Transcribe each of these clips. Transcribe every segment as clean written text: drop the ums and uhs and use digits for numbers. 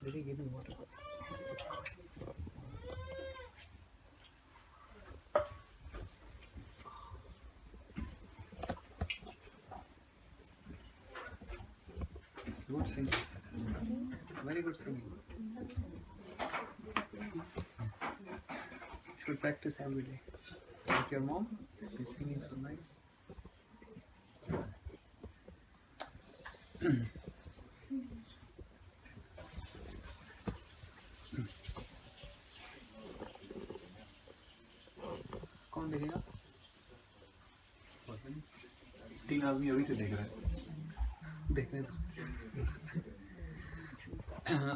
Did he give me water? Good singing. Very good singing. Should practice every day. Like your mom is singing so nice. कौन देखेगा? 3 आदमी अभी से देख रहे हैं. देखने दो.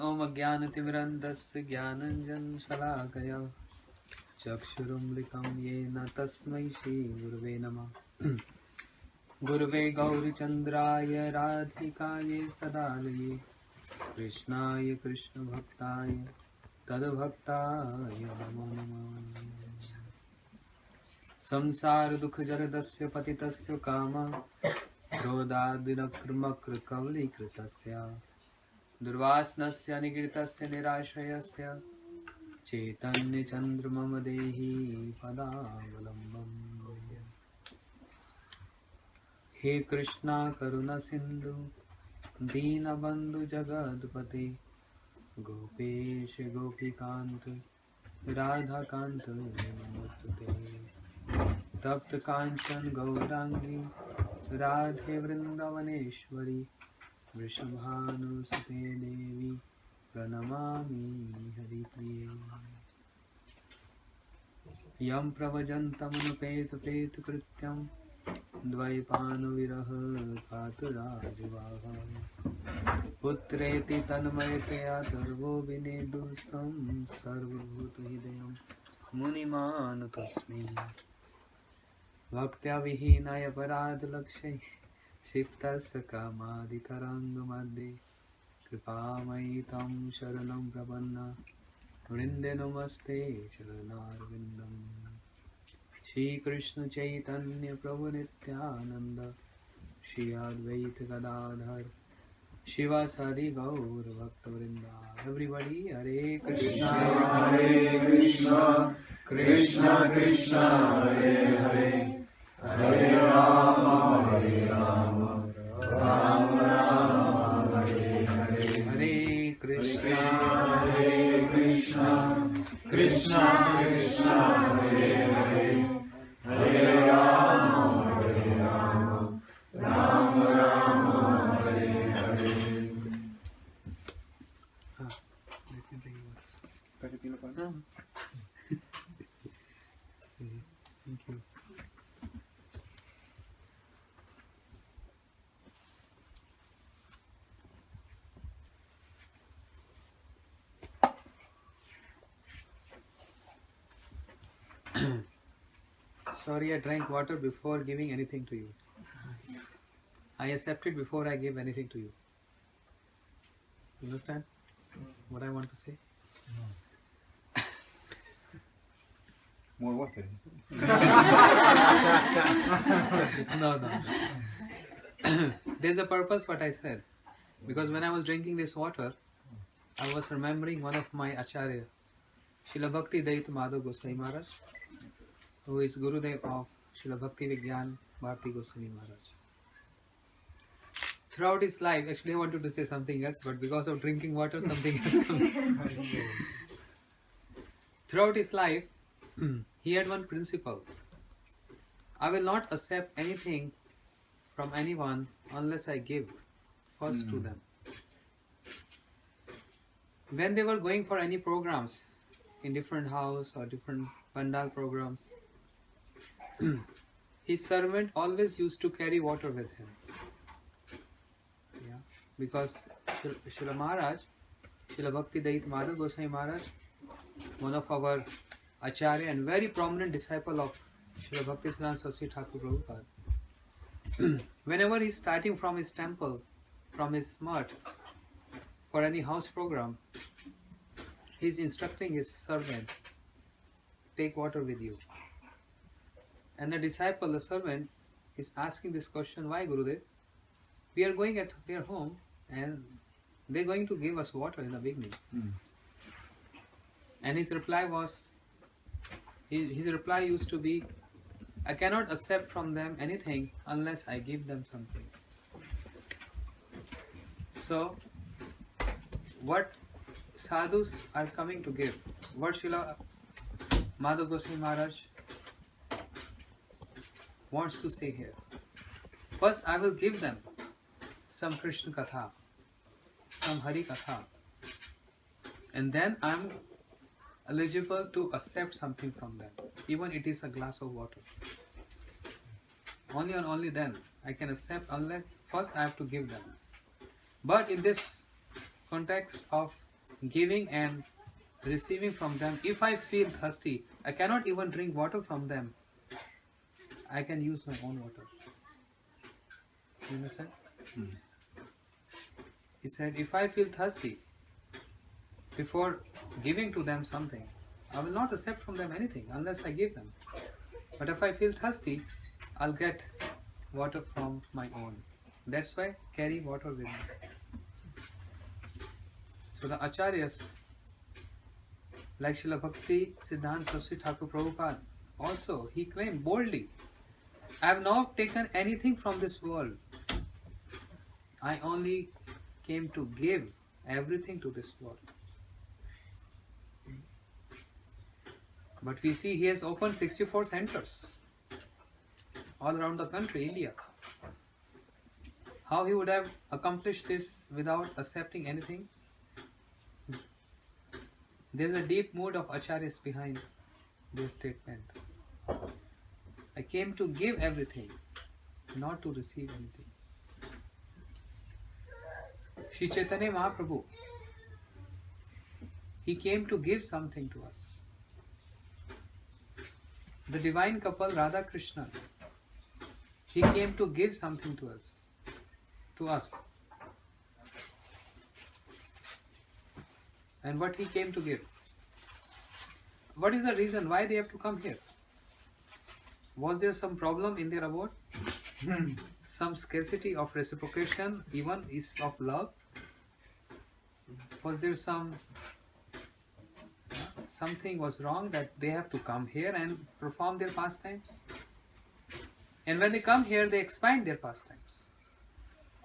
ओम अज्ञानतिमिरन्धस्य ज्ञानाञ्जनशलाकया चक्षुरुन्मिलितं येन तस्मै श्रीगुरवे नमः. गुरवे गौरीचन्द्राय राधिकायै तदालये कृष्णाय कृष्णभक्ताय तद्भक्ताय नमो नमः. संसारदुःखजलदस्य पतितस्य कामः क्रोधादिनक्रमकृकवलीकृतस्य दुर्वासनस्य निगृतस्य निराश्रयस्य चैतन्यचन्द्रमम देहि पदावलम्बम्. हे कृष्णा करुणा सिन्धु दीनबन्धु जगत्पते गोपेश गोपीकान्त राधाकान्त नमोस्तुते. तप्त कांचन गौरांगी राधे वृंदावनेश्वरी वृषभानुसुते देवी प्रणमामि हरिप्रिये. यं प्रव्रजन्तमनुपेतपेतकृत्यं द्वैपायनविरह कातराजवाहः पुत्रेति तन्मयतया सर्वो विनेदुस्तं सर्वभूतहृदयं मुनिमानतोऽस्मि. भक्त्या विहीनाय अपराधलक्ष्ये क्षिप्तस्य कामादितरङ्गमध्ये कृपामयि तं शरणं प्रपन्ना वृन्दे नमस्ते चरणारविन्दम्. श्रीकृष्ण चैतन्य प्रभु नित्यानन्द श्री अद्वैत गदाधर शिवासादि गौर भक्तवृंदा. Everybody, Hare Krishna, Krishna Krishna, Hare Hare, Hare Rama, Rama Rama, Hare Hare. Hare Krishna, Krishna Krishna, Hare Hare, Hare Rama, Rama Rama, Hare Hare. Thank you. Sorry, I drank water before giving anything to you. I accepted before I gave anything to you. You understand what I want to say? More water. No. There's a purpose what I said. Because when I was drinking this water, I was remembering one of my acharya, Srila Bhakti Dayita Madhav Goswami Maharaj, who is Gurudev of Srila Bhakti Vigyan Bharati Goswami Maharaj. Throughout his life, actually I wanted to say something else, but because of drinking water, something else come. Throughout his life, he had one principle. I will not accept anything from anyone unless I give first to them. When they were going for any programs in different house or different pandal programs, his servant always used to carry water with him. Yeah, because Srila Maharaj, Srila Bhakti Dayita Madhav Goswami Maharaj, one of our acharya and very prominent disciple of Srila Bhakti Siddhanta Saraswati Thakur Prabhupada, whenever he's starting from his temple, from his mutt, for any house program, he's instructing his servant, take water with you. And the disciple, the servant, is asking this question, why Gurudev? We are going at their home and they're going to give us water in the beginning. And his reply was, his reply used to be, I cannot accept from them anything unless I give them something. So, what sadhus are coming to give? What Srila Madhav Goswami Maharaj wants to say here. First, I will give them some Krishna Katha, some Hari Katha, and then I am eligible to accept something from them, even it is a glass of water. Only and only then I can accept, unless first I have to give them. But in this context of giving and receiving from them, if I feel thirsty, I cannot even drink water from them. I can use my own water. You understand? He said, if I feel thirsty, before giving to them something, I will not accept from them anything unless I give them. But if I feel thirsty, I'll get water from my own. That's why carry water with me. So the Acharyas, like Srila Bhakti Siddhanta Saraswati Thakur Prabhupada, also he claimed boldly, I have not taken anything from this world. I only came to give everything to this world. But we see he has opened 64 centers all around the country, India. How he would have accomplished this without accepting anything? There is a deep mood of acharyas behind this statement. I came to give everything, not to receive anything. Sri Chaitanya Mahaprabhu, he came to give something to us. The divine couple Radha Krishna, he came to give something to us. And what he came to give? What is the reason why they have to come here? Was there some problem in their abode? Some scarcity of reciprocation, even is of love? Was there something was wrong that they have to come here and perform their pastimes? And when they come here, they expand their pastimes.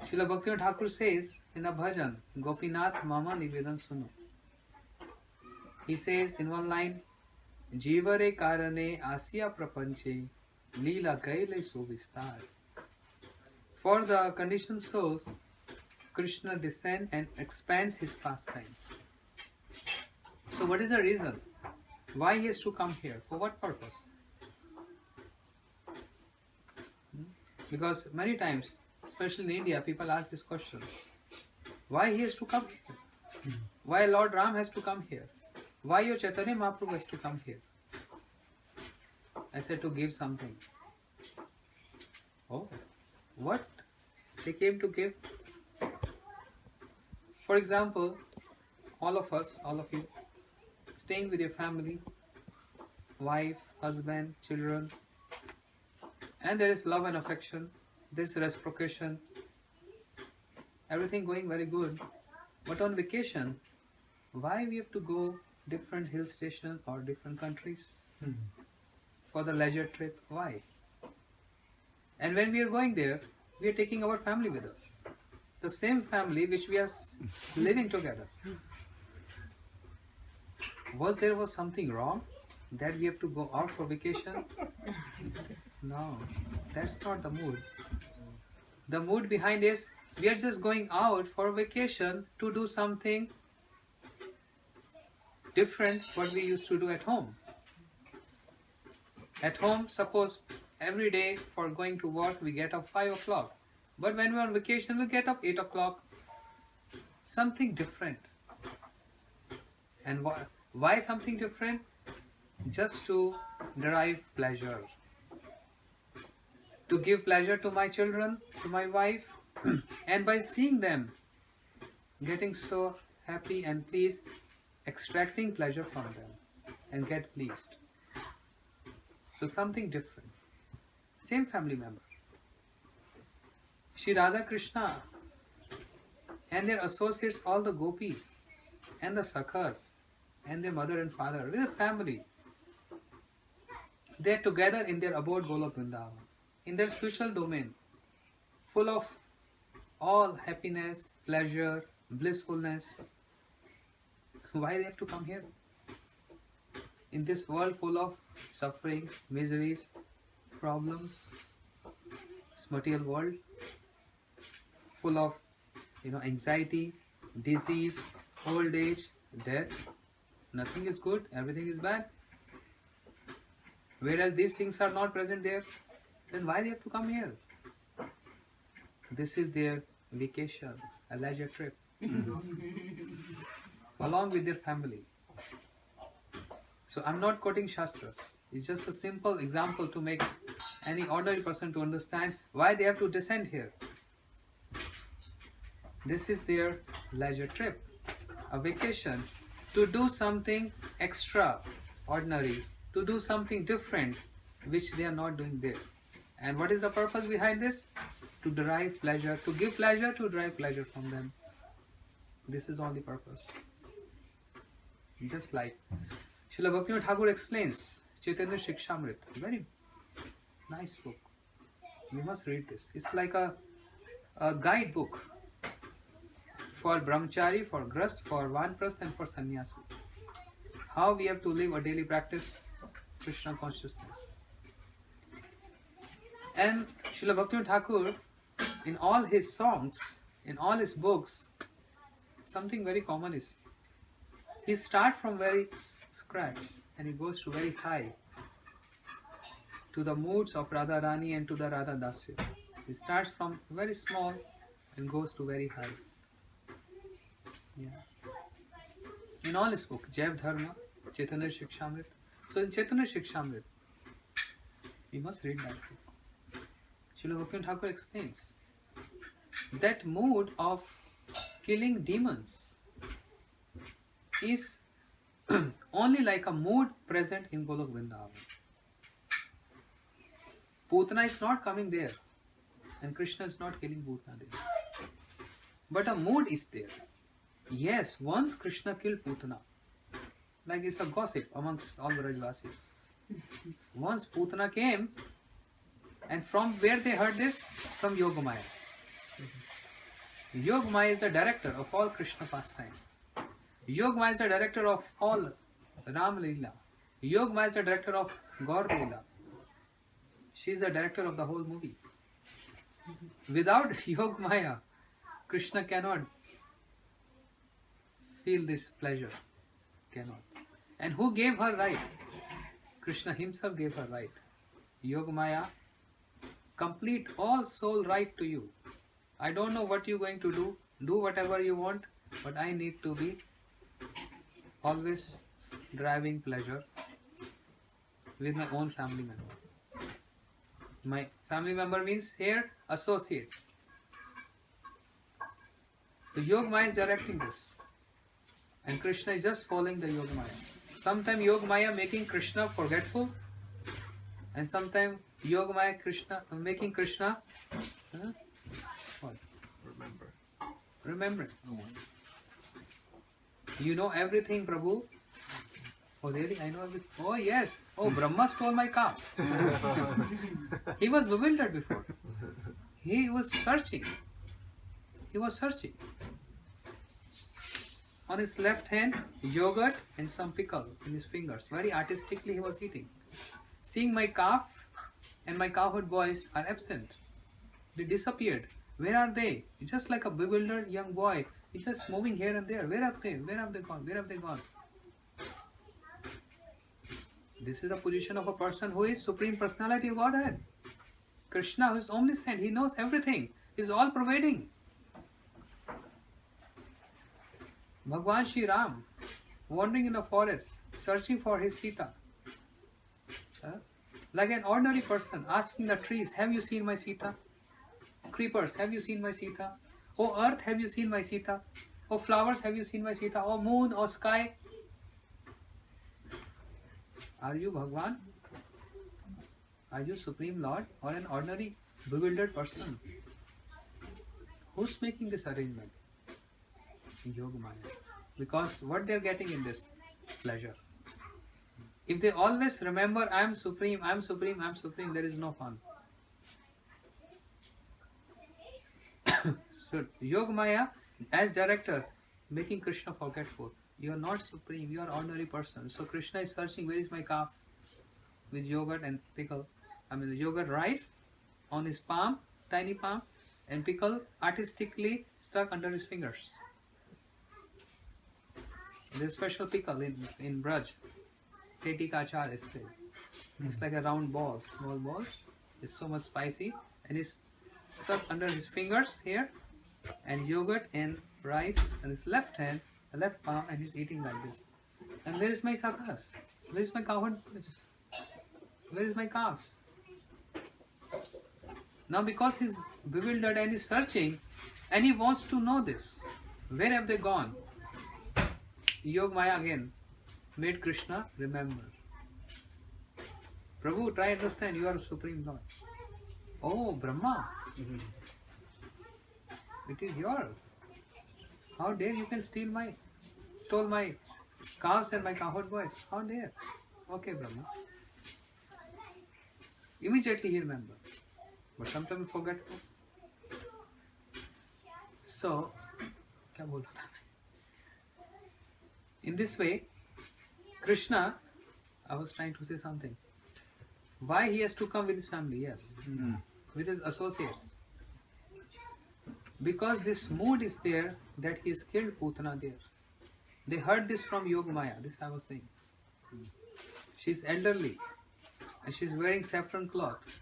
Srila Bhaktivinoda Thakur says in a bhajan, Gopinath Mama Nivedan Sunu. He says in one line, Jivare Karane Asya Prapanche Leela Gaile Suvistar. For the conditioned souls, Krishna descends and expands his pastimes. So what is the reason? Why he has to come here? For what purpose? Because many times, especially in India, people ask this question. Why he has to come here? Why Lord Ram has to come here? Why your Chaitanya Mahaprabhu has to come here? I said to give something. Oh, what? They came to give. For example, all of us, all of you, staying with your family, wife, husband, children, and there is love and affection, this reciprocation, everything going very good. But on vacation, why we have to go different hill stations or different countries for the leisure trip? Why? And when we are going there, we are taking our family with us. The same family which we are living together. Was something wrong that we have to go out for vacation? No, that's not the mood. The mood behind is we are just going out for vacation to do something different what we used to do at home. At home, suppose every day for going to work we get up 5 o'clock. But when we are on vacation we get up 8 o'clock. Something different. And why something different? Just to derive pleasure. To give pleasure to my children, to my wife, and by seeing them getting so happy and pleased, extracting pleasure from them and get pleased. So something different. Same family member. Shri Radha Krishna, and their associates, all the gopis, and the sakhas, and their mother and father, with their family. They are together in their abode Golok Vrindavan, in their spiritual domain, full of all happiness, pleasure, blissfulness. Why they have to come here? In this world full of suffering, miseries, problems, this material world, full of anxiety, disease, old age, death. Nothing is good, everything is bad. Whereas these things are not present there, then why they have to come here? This is their vacation, a leisure trip, along with their family. So I'm not quoting Shastras. It's just a simple example to make any ordinary person to understand why they have to descend here. This is their leisure trip, a vacation, to do something extraordinary, to do something different, which they are not doing there. And what is the purpose behind this? To derive pleasure, to give pleasure, to derive pleasure from them. This is all the purpose. Just like Srila Bhaktivinoda Thakur explains, Chaitanya Shikshamrit, very nice book. You must read this. It's like a guide book for brahmachari, for grast, for vanprasth and for sannyasi. How we have to live a daily practice, Krishna consciousness. And Srila Bhaktivinoda Thakur, in all his songs, in all his books, something very common is, he starts from very scratch and he goes to very high, to the moods of Radha Rani and to the Radha Dasya. He starts from very small and goes to very high. Yeah. In all his book, Jaiv Dharma, Chaitanya Shikshamrit. So in Chaitanya Shikshamrit, you must read that book. Srila Bhaktivinoda Thakur explains that mood of killing demons is only like a mood present in Golok Vrindavan. Putana is not coming there and Krishna is not killing Putana there. But a mood is there. Yes, once Krishna killed Putana, like it's a gossip amongst all Brajvasis. Once Putana came, and from where they heard this? From Yogamaya. Yogamaya is the director of all Krishna pastime. Yogamaya is the director of all Ram Leela. Yogamaya is the director of Gaur Leela. She is the director of the whole movie. Without Yogamaya, Krishna cannot feel this pleasure. Cannot. And who gave her right? Krishna himself gave her right. Yogamaya, complete all soul right to you. I don't know what you're going to do. Do whatever you want, but I need to be always driving pleasure with my own family member. My family member means here associates. So Yogamaya is directing this. And Krishna is just following the Yogamaya. Sometimes Yogamaya making Krishna forgetful. And sometimes Yogamaya Krishna making Krishna what? Remember. You know everything, Prabhu. Oh really? I know everything. Oh yes. Oh, Brahma stole my calf. He was bewildered before. He was searching. He was searching. On his left hand, yogurt and some pickle in his fingers. Very artistically he was eating. Seeing my calf and my cowherd boys are absent. They disappeared. Where are they? Just like a bewildered young boy. He's just moving here and there. Where are they? Where have they gone? Where have they gone? This is the position of a person who is Supreme Personality of Godhead. Krishna, who is omniscient. He knows everything. He is all pervading. Bhagwan Shri Ram, wandering in the forest, searching for his Sita. Like an ordinary person, asking the trees, have you seen my Sita? Creepers, have you seen my Sita? Oh earth, have you seen my Sita? Oh flowers, have you seen my Sita? Oh moon, oh sky. Are you Bhagwan? Are you Supreme Lord or an ordinary bewildered person? Who's making this arrangement? Yoga Maya. Because what they're getting in this pleasure. If they always remember I am supreme, I am supreme, I am supreme, there is no fun. So Yoga Maya as director making Krishna forgetful. You are not supreme, you are ordinary person. So Krishna is searching where is my calf with yogurt and pickle. Yogurt rice on his palm, tiny palm, and pickle artistically stuck under his fingers. There's special pickle in Braj. Teti ka achar is said. It's like a round ball, small balls. It's so much spicy and it's stuck under his fingers here, and yogurt and rice and his left hand, the left palm, and he's eating like this. And where is my sakas? Where is my cowherd? Where is my calves? Now because he's bewildered and he's searching and he wants to know this. Where have they gone? Yoga Maya again made Krishna remember. Prabhu, try to understand, you are Supreme Lord. Oh, Brahma. It is yours. How dare you can stole my calves and my cowherd boys. How dare? Okay, Brahma. Immediately he remembered. But sometimes forgetful. So, क्या बोल रहा था? In this way, Krishna, I was trying to say something. Why he has to come with his family? Yes, with his associates. Because this mood is there that he has killed Putana there. They heard this from Yoga Maya. This I was saying. She's elderly and she's wearing saffron cloth,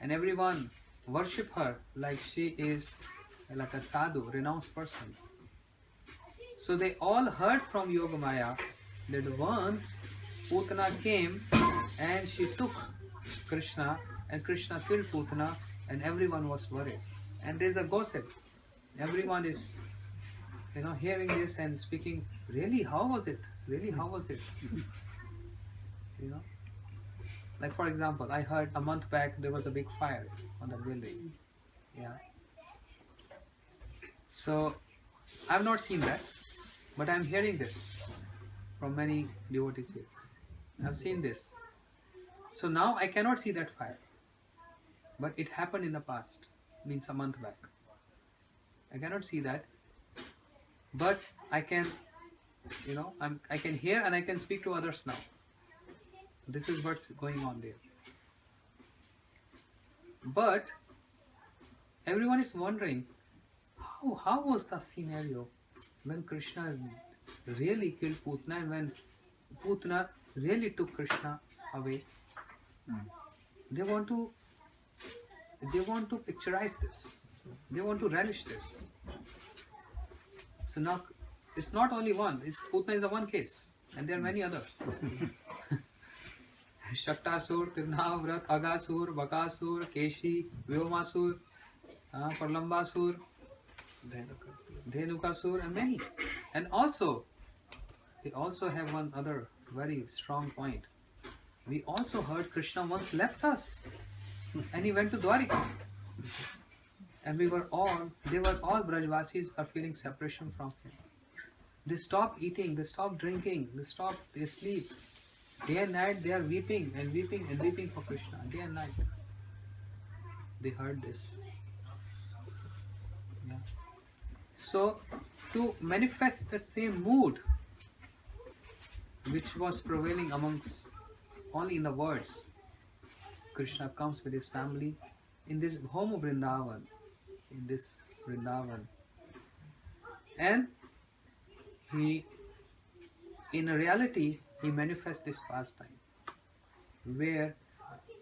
and everyone worship her like she is like a sadhu, renounced person. So they all heard from Yoga Maya that once Putana came and she took Krishna, and Krishna killed Putana, and everyone was worried. And there's a gossip. Everyone is, hearing this and speaking, really, how was it? Really, how was it? Like for example, I heard a month back there was a big fire on the building. Yeah. So, I've not seen that, but I'm hearing this from many devotees here. I've seen this. So now I cannot see that fire. But it happened in the past, means a month back. I cannot see that. But I can, I can hear and I can speak to others now. This is what's going on there. But everyone is wondering, how was the scenario when Krishna really killed Putana and when Putana really took Krishna away? They want to picturize this. They want to relish this. So now it's not only one. Putana is a one case, and there are many others. Shaktasur, Tirnavrat, Agasur, Bakasur, Keshi, Vyomasur, Pralambasur, Dhenukasur, and many. And also, they also have one other very strong point. We also heard Krishna once left us and he went to Dwarika. And they were all Brajvasis are feeling separation from him. They stop eating, they stop drinking, they sleep. Day and night they are weeping and weeping and weeping for Krishna. Day and night. They heard this. Yeah. So, to manifest the same mood which was prevailing amongst only in the words, Krishna comes with his family in this home of Vrindavan, and in reality, he manifests this pastime, where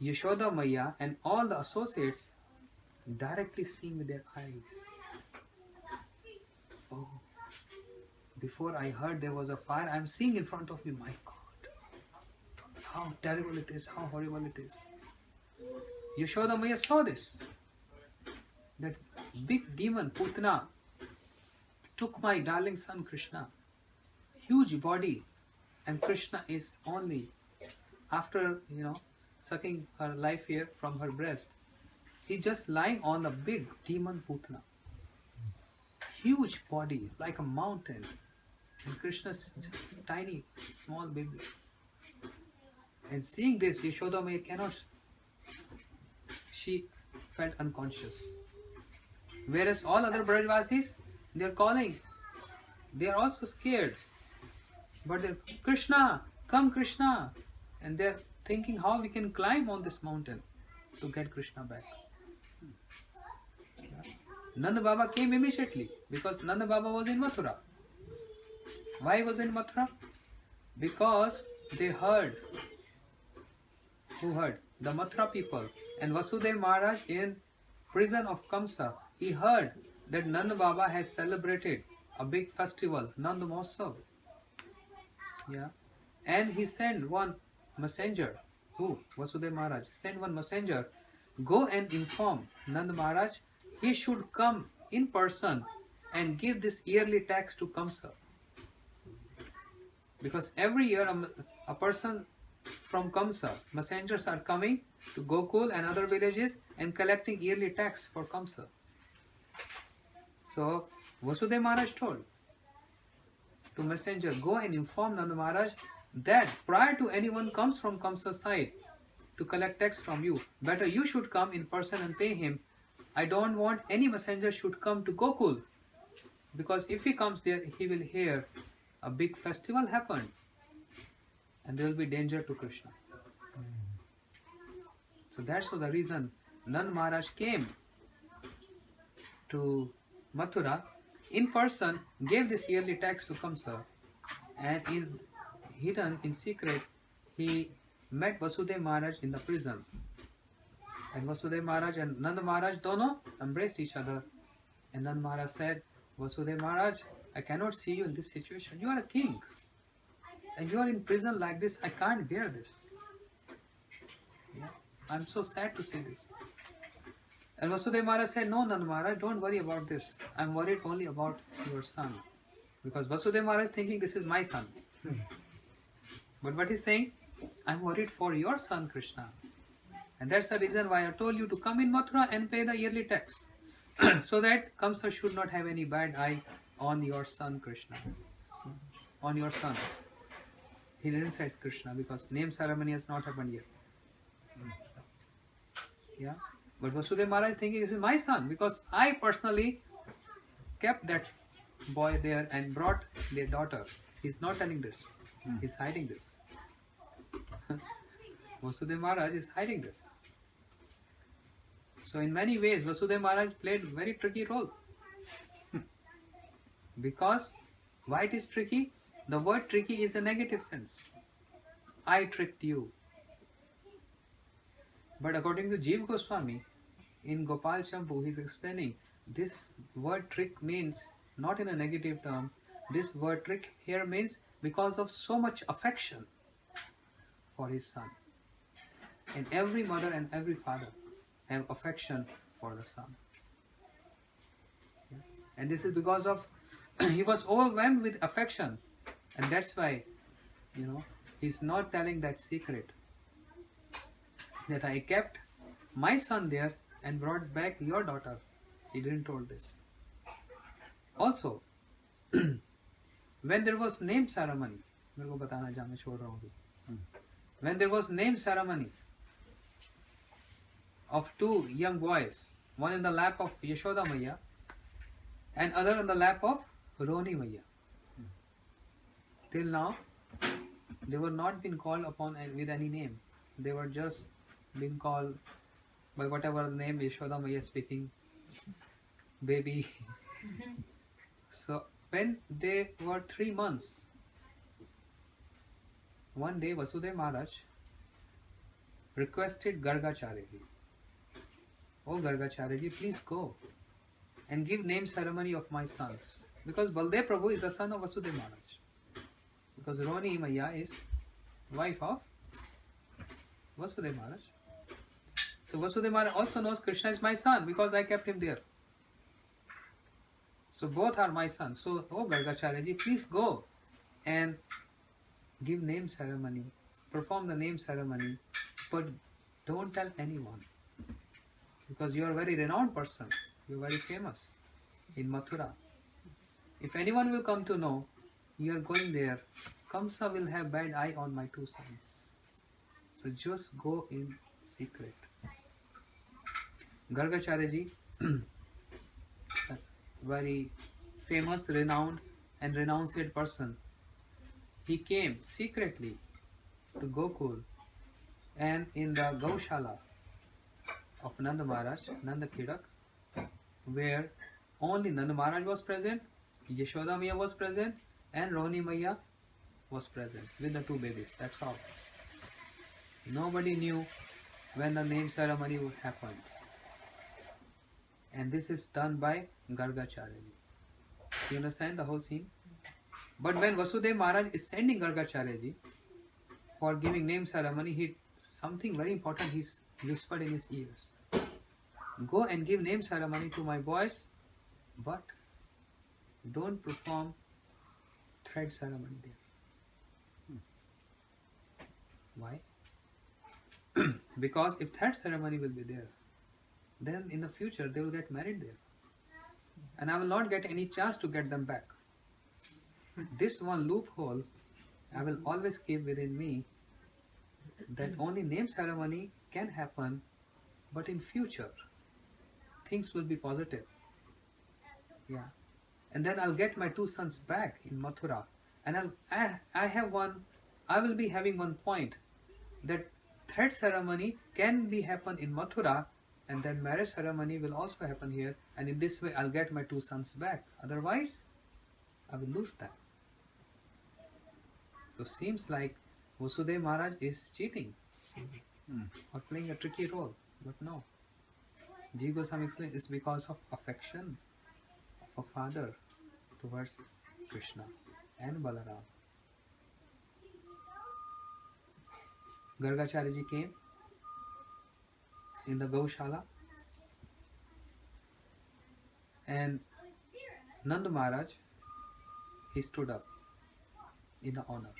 Yashoda Maya and all the associates directly seeing with their eyes. Oh, before I heard there was a fire, I am seeing in front of me, my God. How terrible it is, how horrible it is. Yashoda Maya saw this. That big demon, Putana, took my darling son Krishna. Huge body. And Krishna is only, after, sucking her life here from her breast, he's just lying on the big demon Putana. huge body like a mountain, and Krishna's just tiny, small baby. And seeing this, Yashoda Maya cannot. She felt unconscious. Whereas all other Brajvasis, they are calling. They are also scared. But they're, Krishna, come Krishna. And they're thinking how we can climb on this mountain to get Krishna back. Nanda Baba came immediately because Nanda Baba was in Mathura. Why was in Mathura? Because they heard. Who heard? The Mathura people. And Vasudeva Maharaj in prison of Kamsa, he heard that Nanda Baba has celebrated a big festival, Nanda Mahotsav. Yeah. And he sent one messenger. Who? Vasudeva Maharaj. Sent one messenger. Go and inform Nanda Maharaj he should come in person and give this yearly tax to Kamsa. Because every year a person from Kamsa, messengers are coming to Gokul and other villages and collecting yearly tax for Kamsa. So Vasudeva Maharaj told to messenger, go and inform Nanda Maharaj that prior to anyone comes from Kamsa's side to collect tax from you, better you should come in person and pay him. I don't want any messenger should come to Gokul, because if he comes there, he will hear a big festival happened and there will be danger to Krishna. So that's for the reason Nanda Maharaj came to Mathura in person, gave this yearly tax to Kamsa, and in hidden, in secret, he met Vasudeva Maharaj in the prison. And Vasudeva Maharaj and Nanda Maharaj dono embraced each other. And Nanda Maharaj said, Vasudeva Maharaj, I cannot see you in this situation. You are a king. And you are in prison like this. I can't bear this. Yeah? I'm so sad to see this. And Vasudeva Maharaj said, no, Nanda Maharaj, don't worry about this. I'm worried only about your son. Because Vasudeva Maharaj is thinking this is my son. But what he's saying, I'm worried for your son Krishna. And that's the reason why I told you to come in Mathura and pay the yearly tax. So that Kamsa should not have any bad eye on your son Krishna. On your son. He didn't say it's Krishna because name ceremony has not happened yet. Yeah. But Vasudeva Maharaj is thinking this is my son because I personally kept that boy there and brought their daughter. He's not telling this. He's hiding this. Vasudeva Maharaj is hiding this. So in many ways, Vasudeva Maharaj played a very tricky role. Because, why it is tricky? The word tricky is a negative sense. I tricked you. But according to Jiva Goswami, in Gopal Champu, he is explaining, this word trick means not in a negative term. This word trick here means because of so much affection for his son. And every mother and every father have affection for the son. And this is because of he was overwhelmed with affection, and that's why, he's not telling that secret that I kept my son there and brought back your daughter. He didn't told this. Also, when there was name ceremony, when there was name ceremony of two young boys, one in the lap of Yashoda Maya and other in the lap of Roni Maya. Till now, they were not been called upon with any name. They were just being called by whatever name Yashoda Maya speaking, baby. So when they were 3 months, one day Vasudeva Maharaj requested Gargacharyaji, oh Gargacharyaji, please go and give name ceremony of my sons. Because Baldev Prabhu is the son of Vasudeva Maharaj. Because Roni Maya is wife of Vasudeva Maharaj. So Vasudeva Maharaj also knows Krishna is my son because I kept him there. So both are my sons. So, oh Gargacharyaji, please go and give name ceremony, perform the name ceremony, but don't tell anyone. Because you are a very renowned person. You are very famous in Mathura. If anyone will come to know you are going there, Kamsa will have bad eye on my two sons. So just go in secret. Gargacharya ji, a very famous, renowned and renounced person, he came secretly to Gokul and in the Gaushala of Nanda Maharaj, Nanda Kirak, where only Nanda Maharaj was present, Yashoda Maya was present, and Rohini Maya was present with the two babies. That's all. Nobody knew when the name ceremony would happen. And this is done by Gargacharya. You understand the whole scene? But when Vasudev Maharaj is sending Gargacharya ji for giving name ceremony, something very important he's whispered in his ears. Go and give name ceremony to my boys, but don't perform thread ceremony there. Why? Because if thread ceremony will be there, then in the future they will get married there. And I will not get any chance to get them back. This one loophole I will always keep within me, that only name ceremony can happen, but in future things will be positive. Yeah. And then I'll get my two sons back in Mathura. And I will be having one point, that thread ceremony can be happen in Mathura, and then marriage ceremony will also happen here, and in this way I'll get my two sons back. Otherwise, I will lose them. So seems like Vasudev Maharaj is cheating or playing a tricky role, but no. Jiva Goswami explains it's because of affection of a father towards Krishna and Balaram. Gargacharya ji came in the Gaushala, and Nanda Maharaj, he stood up in honor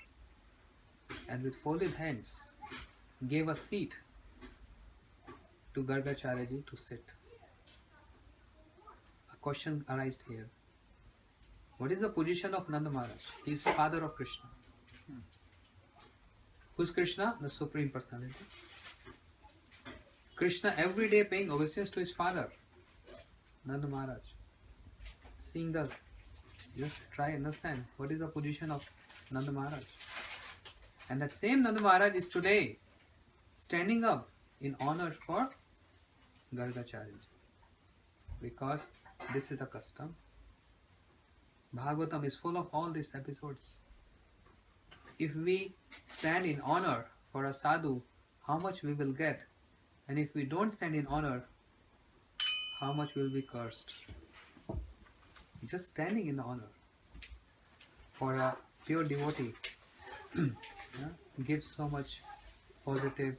and with folded hands gave a seat to Gargacharya ji to sit. A question arises here. What is the position of Nanda Maharaj? He is father of Krishna. Who is Krishna? The Supreme Personality. Krishna every day paying obeisance to his father, Nanda Maharaj. Seeing this, just try and understand what is the position of Nanda Maharaj. And that same Nanda Maharaj is today standing up in honor for Gargacharya ji, because this is a custom. Bhagavatam is full of all these episodes. If we stand in honor for a sadhu, how much we will get? And if we don't stand in honor, how much will be cursed? Just standing in honor for a pure devotee gives so much positive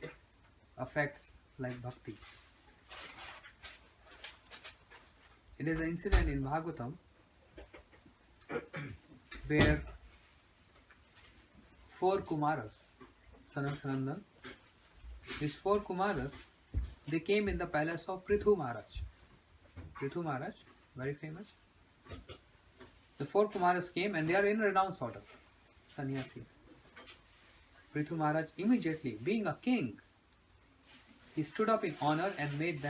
effects like bhakti. It is an incident in Bhagavatam where 4 Kumaras, Sanat, these 4 Kumaras, they came in the palace of Prithu Maharaj. Prithu Maharaj, very famous. The 4 Kumaras came and they are in renounced order, sannyasi. Prithu Maharaj immediately, being a king, he stood up in honor and gave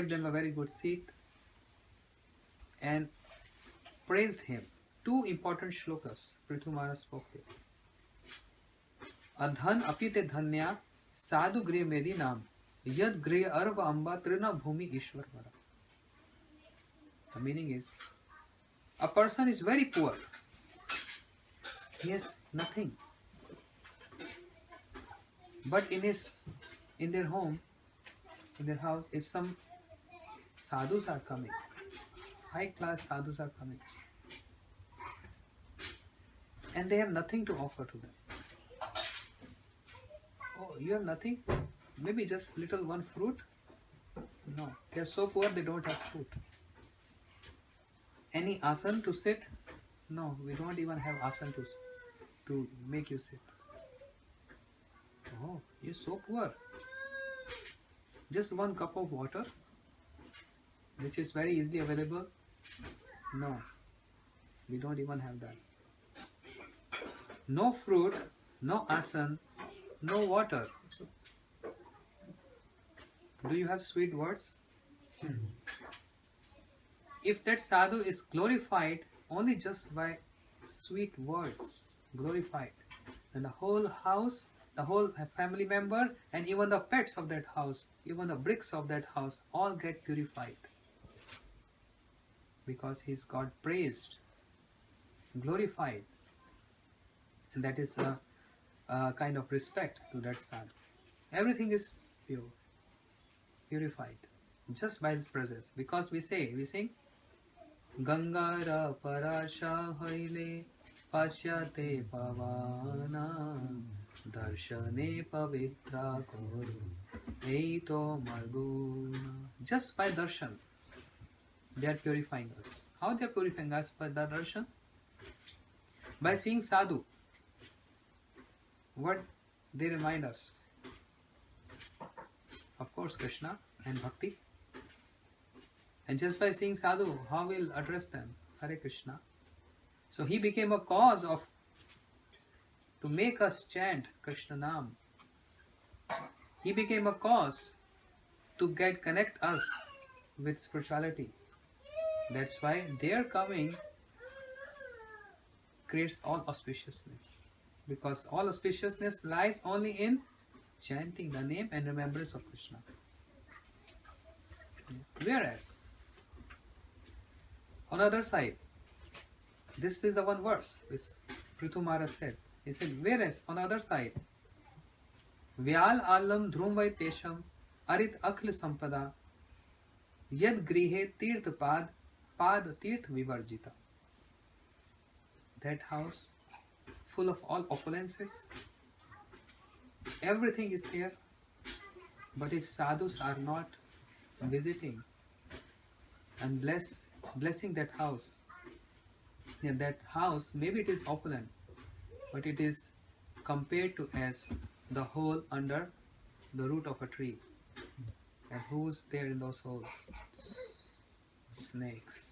them a very good seat and praised him. 2 important shlokas Prithu Maharaj spoke here. Adhan apite dhanya sadhu griya medi naam yad griya arva amba trina bhumi ishwar vara. The meaning is, a person is very poor. He has nothing. But in their home, in their house, if some sadhus are coming, high class sadhus are coming, and they have nothing to offer to them. Oh, you have nothing? Maybe just little one fruit? No, they are so poor they don't have fruit. Any asan to sit? No, we don't even have asan to make you sit. Oh, you're so poor. Just one cup of water, which is very easily available. No, we don't even have that. No fruit, no asan, no water. Do you have sweet words? If that sadhu is glorified only just by sweet words, glorified, then the whole house, the whole family member, and even the pets of that house, even the bricks of that house, all get purified. Because he's got praised, glorified. And that is a kind of respect to that sadhu. Everything is pure, purified, just by his presence. Because we sing, Gangara parasha haile pashyate pavana darshane pavitra koro eito marguna. Just by darshan, they are purifying us. How they are purifying us? By the darshan? By seeing sadhu. What they remind us? Of course, Krishna and Bhakti. And just by seeing sadhu, how we'll address them? Hare Krishna. So he became a cause to make us chant Krishna Nam. He became a cause to connect us with spirituality. That's why their coming creates all auspiciousness. Because all auspiciousness lies only in chanting the name and remembrance of Krishna. Whereas, on the other side, this is the one verse which Prithu Maharaj said. He said, whereas on the other side, Vyal alam dhrumvai tesham arit akhil sampada yad grihe tirth pad tirth vivarjita. That house, full of all opulences, everything is there, but if sadhus are not visiting and blessing that house, then that house, maybe it is opulent, but it is compared to as the hole under the root of a tree. And who's there in those holes? Snakes.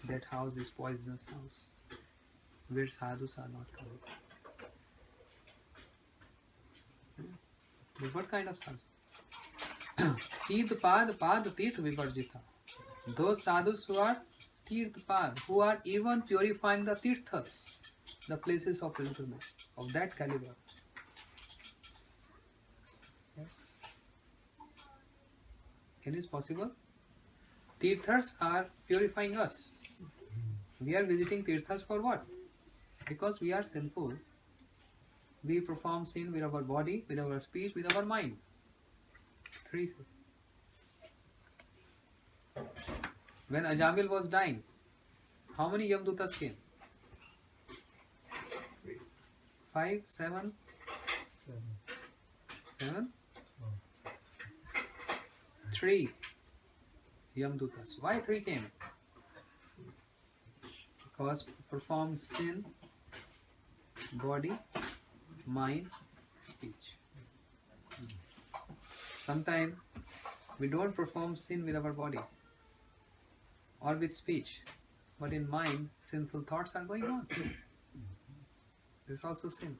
That house is poisonous house, where sadhus are not coming. But what kind of sadhu? Tirth pad tirth vivarjita. Those sadhus who are tirth pad, who are even purifying the tirthas, the places of pilgrimage, of that caliber. Yes. Can this possible? Tirthas are purifying us. We are visiting tirthas for what? Because we are sinful. We perform sin with our body, with our speech, with our mind. Three sins. When Ajamil was dying, how many Yamdutas came? 5, 7? 7? 3 Yamdutas. Why 3 came? Because performed sin, body, mind, speech. Sometimes we don't perform sin with our body or with speech, but in mind sinful thoughts are going on. This is also sin.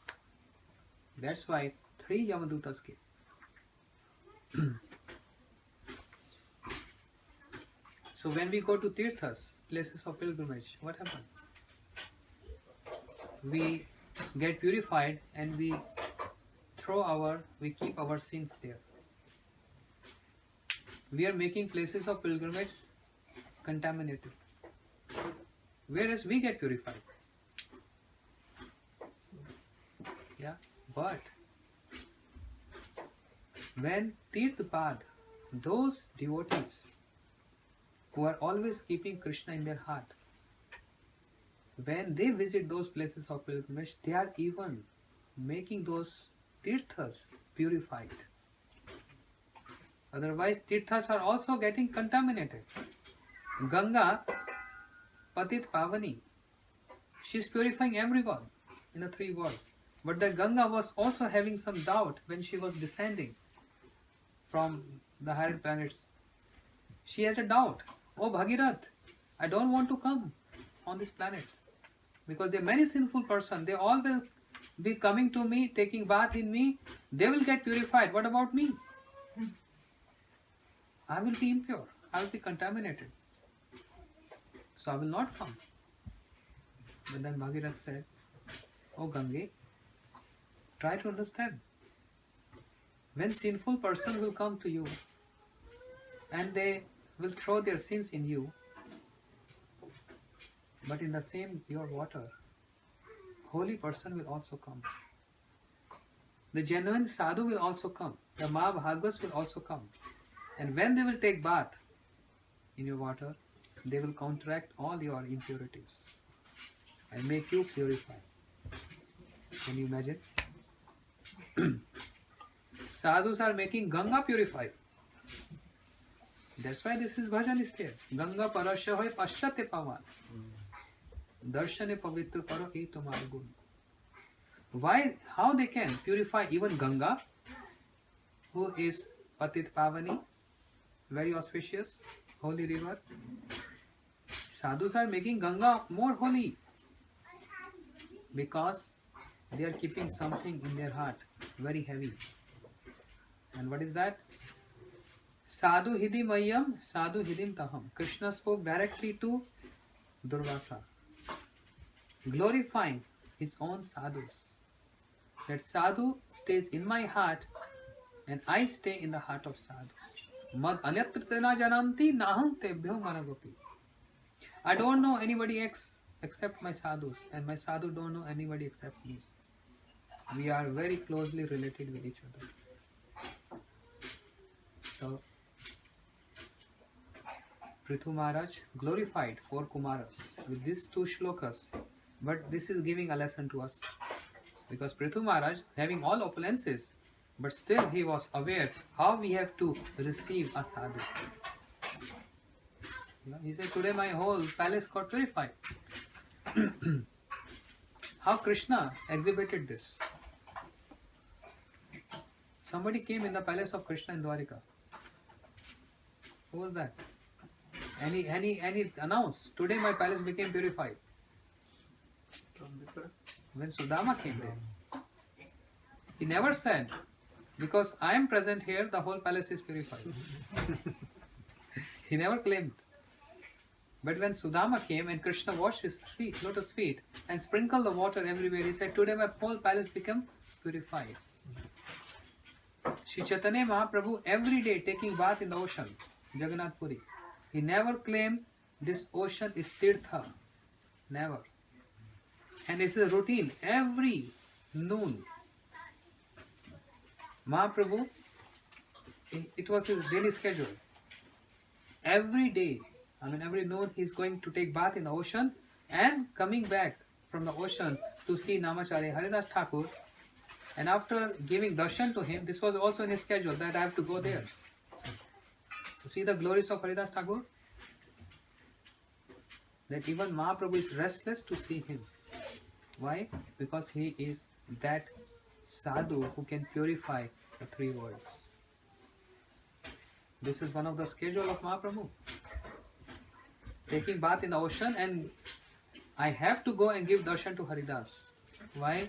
That's why 3 Yamadutas came. So when we go to tirthas, places of pilgrimage, what happens? We get purified and we keep our sins there. We are making places of pilgrimage contaminated, whereas we get purified. Yeah, but when Tirthpad, those devotees who are always keeping Krishna in their heart, when they visit those places of pilgrimage, they are even making those tirthas purified. Otherwise, tirthas are also getting contaminated. Ganga, Patit Pavani, she is purifying everyone in the 3 worlds. But that Ganga was also having some doubt when she was descending from the higher planets. She had a doubt. Oh Bhagirath, I don't want to come on this planet. Because there are many sinful persons. They all will be coming to me, taking bath in me. They will get purified. What about me? I will be impure. I will be contaminated. So I will not come. But then Bhagirath said, Oh Gange, try to understand. When sinful person will come to you and they will throw their sins in you, but in the same pure water, holy person will also come. The genuine sadhu will also come. The Mahabhagas will also come. And when they will take bath in your water, they will counteract all your impurities and make you purified. Can you imagine? Sadhus are making Ganga purified. That's why this is bhajan is there. Ganga parasya hoy paschate pavan. Darshane pavitra paro hi tumar gun. Why? How they can purify even Ganga, who is Patit Pavani, very auspicious, holy river. Sadhus are making Ganga more holy because they are keeping something in their heart very heavy. And what is that? Sadhu hidim ayyam, sadhu hidim taham. Krishna spoke directly to Durvasa, glorifying his own sadhus. That sadhu stays in my heart and I stay in the heart of sadhu. Mad anyatrana jananti naham tebhyo managopi. I don't know anybody else except my sadhus, and my sadhu don't know anybody except me. We are very closely related with each other. So, Prithu Maharaj glorified 4 Kumaras with these 2 shlokas, but this is giving a lesson to us. Because Prithu Maharaj, having all opulences, but still he was aware how we have to receive a sadhu. He said, today my whole palace got purified. How Krishna exhibited this. Somebody came in the palace of Krishna in Dwarika. Who was that? And he announced, today my palace became purified. When Sudama came there, he never said, because I am present here, the whole palace is purified. He never claimed. But when Sudama came and Krishna washed his feet, lotus feet, and sprinkled the water everywhere, he said, today my whole palace became purified. Shri Chaitanya Mahaprabhu every day taking bath in the ocean, Jagannath Puri. He never claimed this ocean is Tirtha. Never. And it's a routine every noon. Mahaprabhu, it was his daily schedule. Every day, every noon he's going to take bath in the ocean and coming back from the ocean to see Namacharya Haridas Thakur. And after giving darshan to him, this was also in his schedule that I have to go there. To see the glories of Haridas Thakur. That even Mahaprabhu is restless to see him. Why? Because he is that sadhu who can purify the 3 worlds. This is one of the schedule of Mahaprabhu. Taking bath in the ocean, and I have to go and give darshan to Haridas. Why?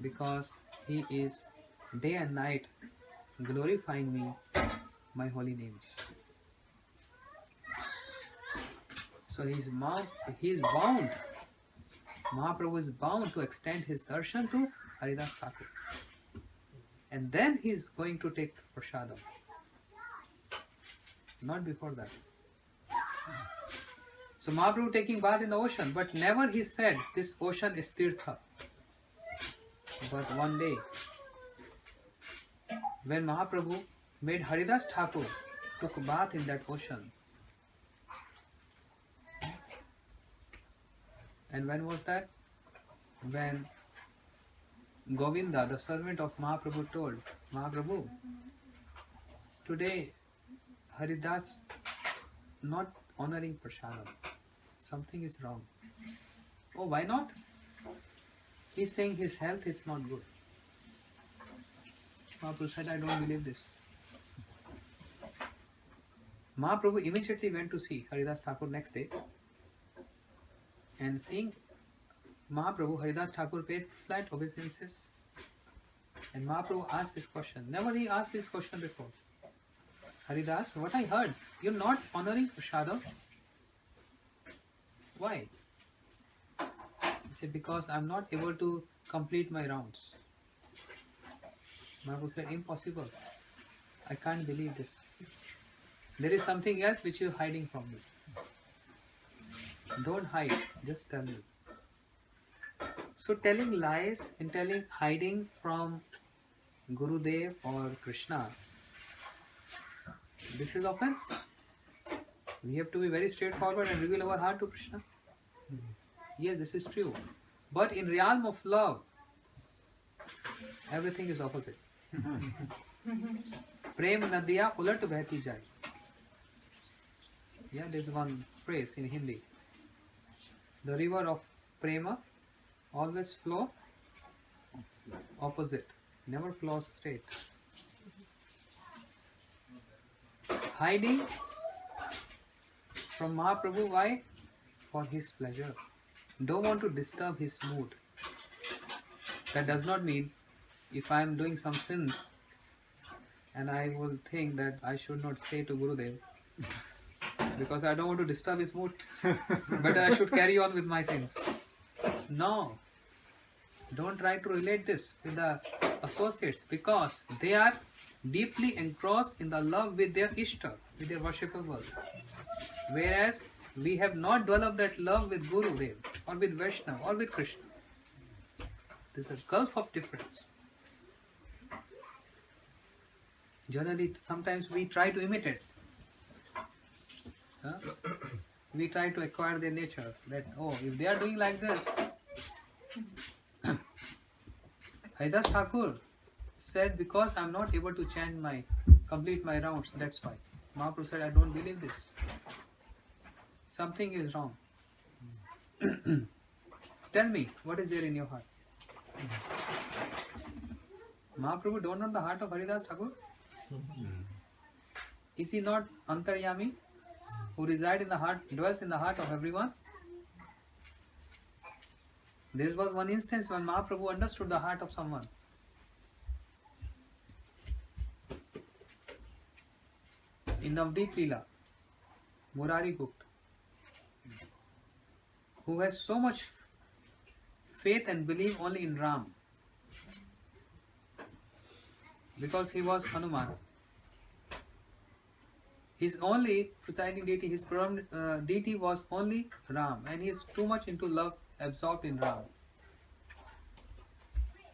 Because he is day and night glorifying me, my holy names. So he is bound. Mahaprabhu is bound to extend his darshan to Haridas Thakur. And then he is going to take prasadam. Not before that. So Mahaprabhu taking bath in the ocean, but never he said this ocean is Tirtha. But one day, when Mahaprabhu made Haridas Thakur took a bath in that ocean. And when was that? When Govinda, the servant of Mahaprabhu, told Mahaprabhu, today Haridas not honoring prasadam. Something is wrong. Oh, why not? He's saying his health is not good. Mahaprabhu said, I don't believe this. Mahaprabhu immediately went to see Haridas Thakur next day, and seeing Mahaprabhu, Haridas Thakur paid flat obeisances, and Mahaprabhu asked this question. Never he asked this question before. Haridas, what I heard, you're not honoring Prasadam? Why? He said, because I'm not able to complete my rounds. Mahaprabhu said, impossible. I can't believe this. There is something else which you're hiding from me. Don't hide, just tell me. So telling lies and hiding from Gurudev or Krishna, this is offense. We have to be very straightforward and reveal our heart to Krishna. Yes, this is true. But in realm of love, everything is opposite. Prem nadiya ulat behti jai. Yeah, there's one phrase in Hindi. The river of prema always flow opposite, never flows straight. Hiding from Mahaprabhu, why? For his pleasure. Don't want to disturb his mood. That does not mean if I am doing some sins and I will think that I should not say to Gurudev because I don't want to disturb his mood. Better I should carry on with my sins. No. Don't try to relate this with the associates because they are deeply engrossed in the love with their Ishta, with their worshipable. Whereas we have not developed that love with Gurudev or with Vaishnava or with Krishna. There's a gulf of difference. Generally, sometimes we try to imitate. We try to acquire their nature. That, oh, if they are doing like this. Haridas Thakur said, because I am not able to complete my rounds, that's why. Mahaprabhu said, I don't believe this. Something is wrong. Tell me, what is there in your heart? Mahaprabhu don't know the heart of Haridas Thakur? Is he not Antaryami, who resides in the heart, dwells in the heart of everyone? There was one instance when Mahaprabhu understood the heart of someone. In Navdeep Leela, Murari Gupta, who has so much faith and belief only in Ram, because he was Hanuman. His only presiding deity, his deity was only Ram, and he is too much into love, absorbed in Ram.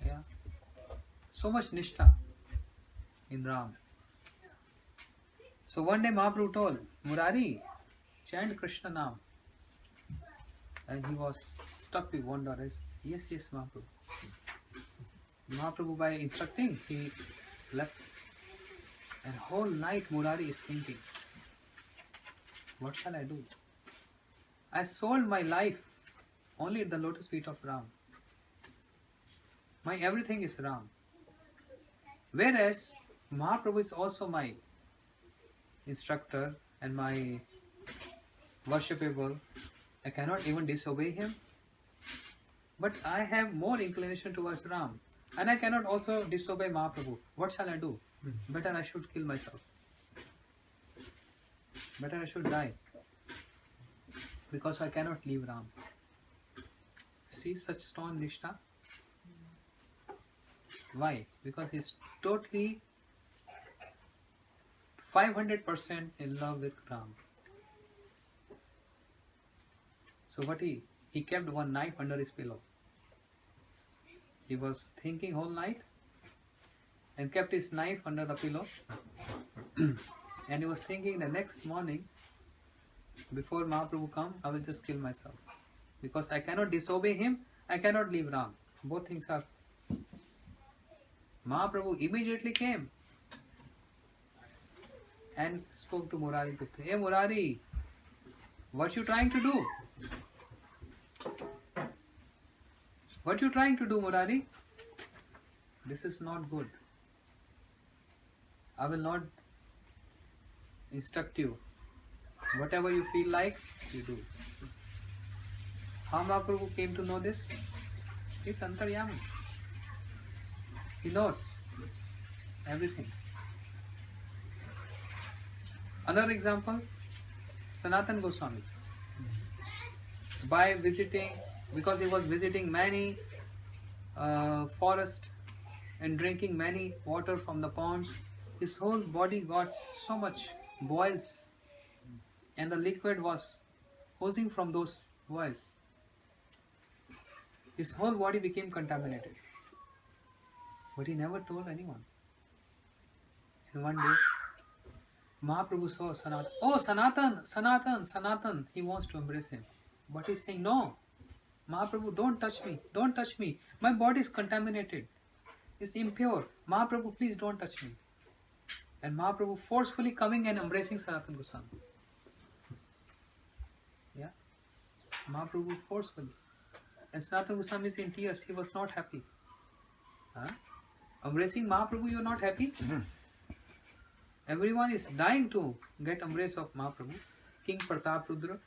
Yeah, so much nishtha in Ram. So one day Mahaprabhu told Murari, chant Krishna Nam, and he was stuck with wonder. Yes, Mahaprabhu. Mahaprabhu, by instructing, he left, and whole night Murari is thinking, what shall I do? I sold my life only at the lotus feet of Ram. My everything is Ram. Whereas Mahaprabhu is also my instructor and my worshipable. I cannot even disobey him. But I have more inclination towards Ram. And I cannot also disobey Mahaprabhu. What shall I do? Better I should kill myself. Better I should die. Because I cannot leave Ram. See such strong nishtha? Why? Because he is totally 500% in love with Ram. So what he kept one knife under his pillow. He was thinking whole night and kept his knife under the pillow. And he was thinking the next morning, before Mahaprabhu come, I will just kill myself. Because I cannot disobey him, I cannot leave Ram. Both things are. Mahaprabhu immediately came and spoke to Murari Gupta. Hey Murari, what you trying to do? What you trying to do, Murari? This is not good. I will not instruct you. Whatever you feel like, you do. How Mahaprabhu came to know this? He's Antaryami. He knows everything. Another example, Sanatana Goswami. By visiting, because he was visiting many forests and drinking many water from the ponds, his whole body got so much boils, and the liquid was oozing from those boils. His whole body became contaminated. But he never told anyone. And one day, Mahaprabhu saw Sanatan. Oh, Sanatan, Sanatan, Sanatan. He wants to embrace him. But he's saying, no, Mahaprabhu, don't touch me. Don't touch me. My body is contaminated. It's impure. Mahaprabhu, please don't touch me. And Mahaprabhu forcefully coming and embracing Sanatana Goswami. Yeah. Mahaprabhu forcefully. And Sanatana Goswami is in tears. He was not happy. Huh? Embracing Mahaprabhu, you are not happy? Everyone is dying to get embrace of Mahaprabhu. King Pratap Rudra.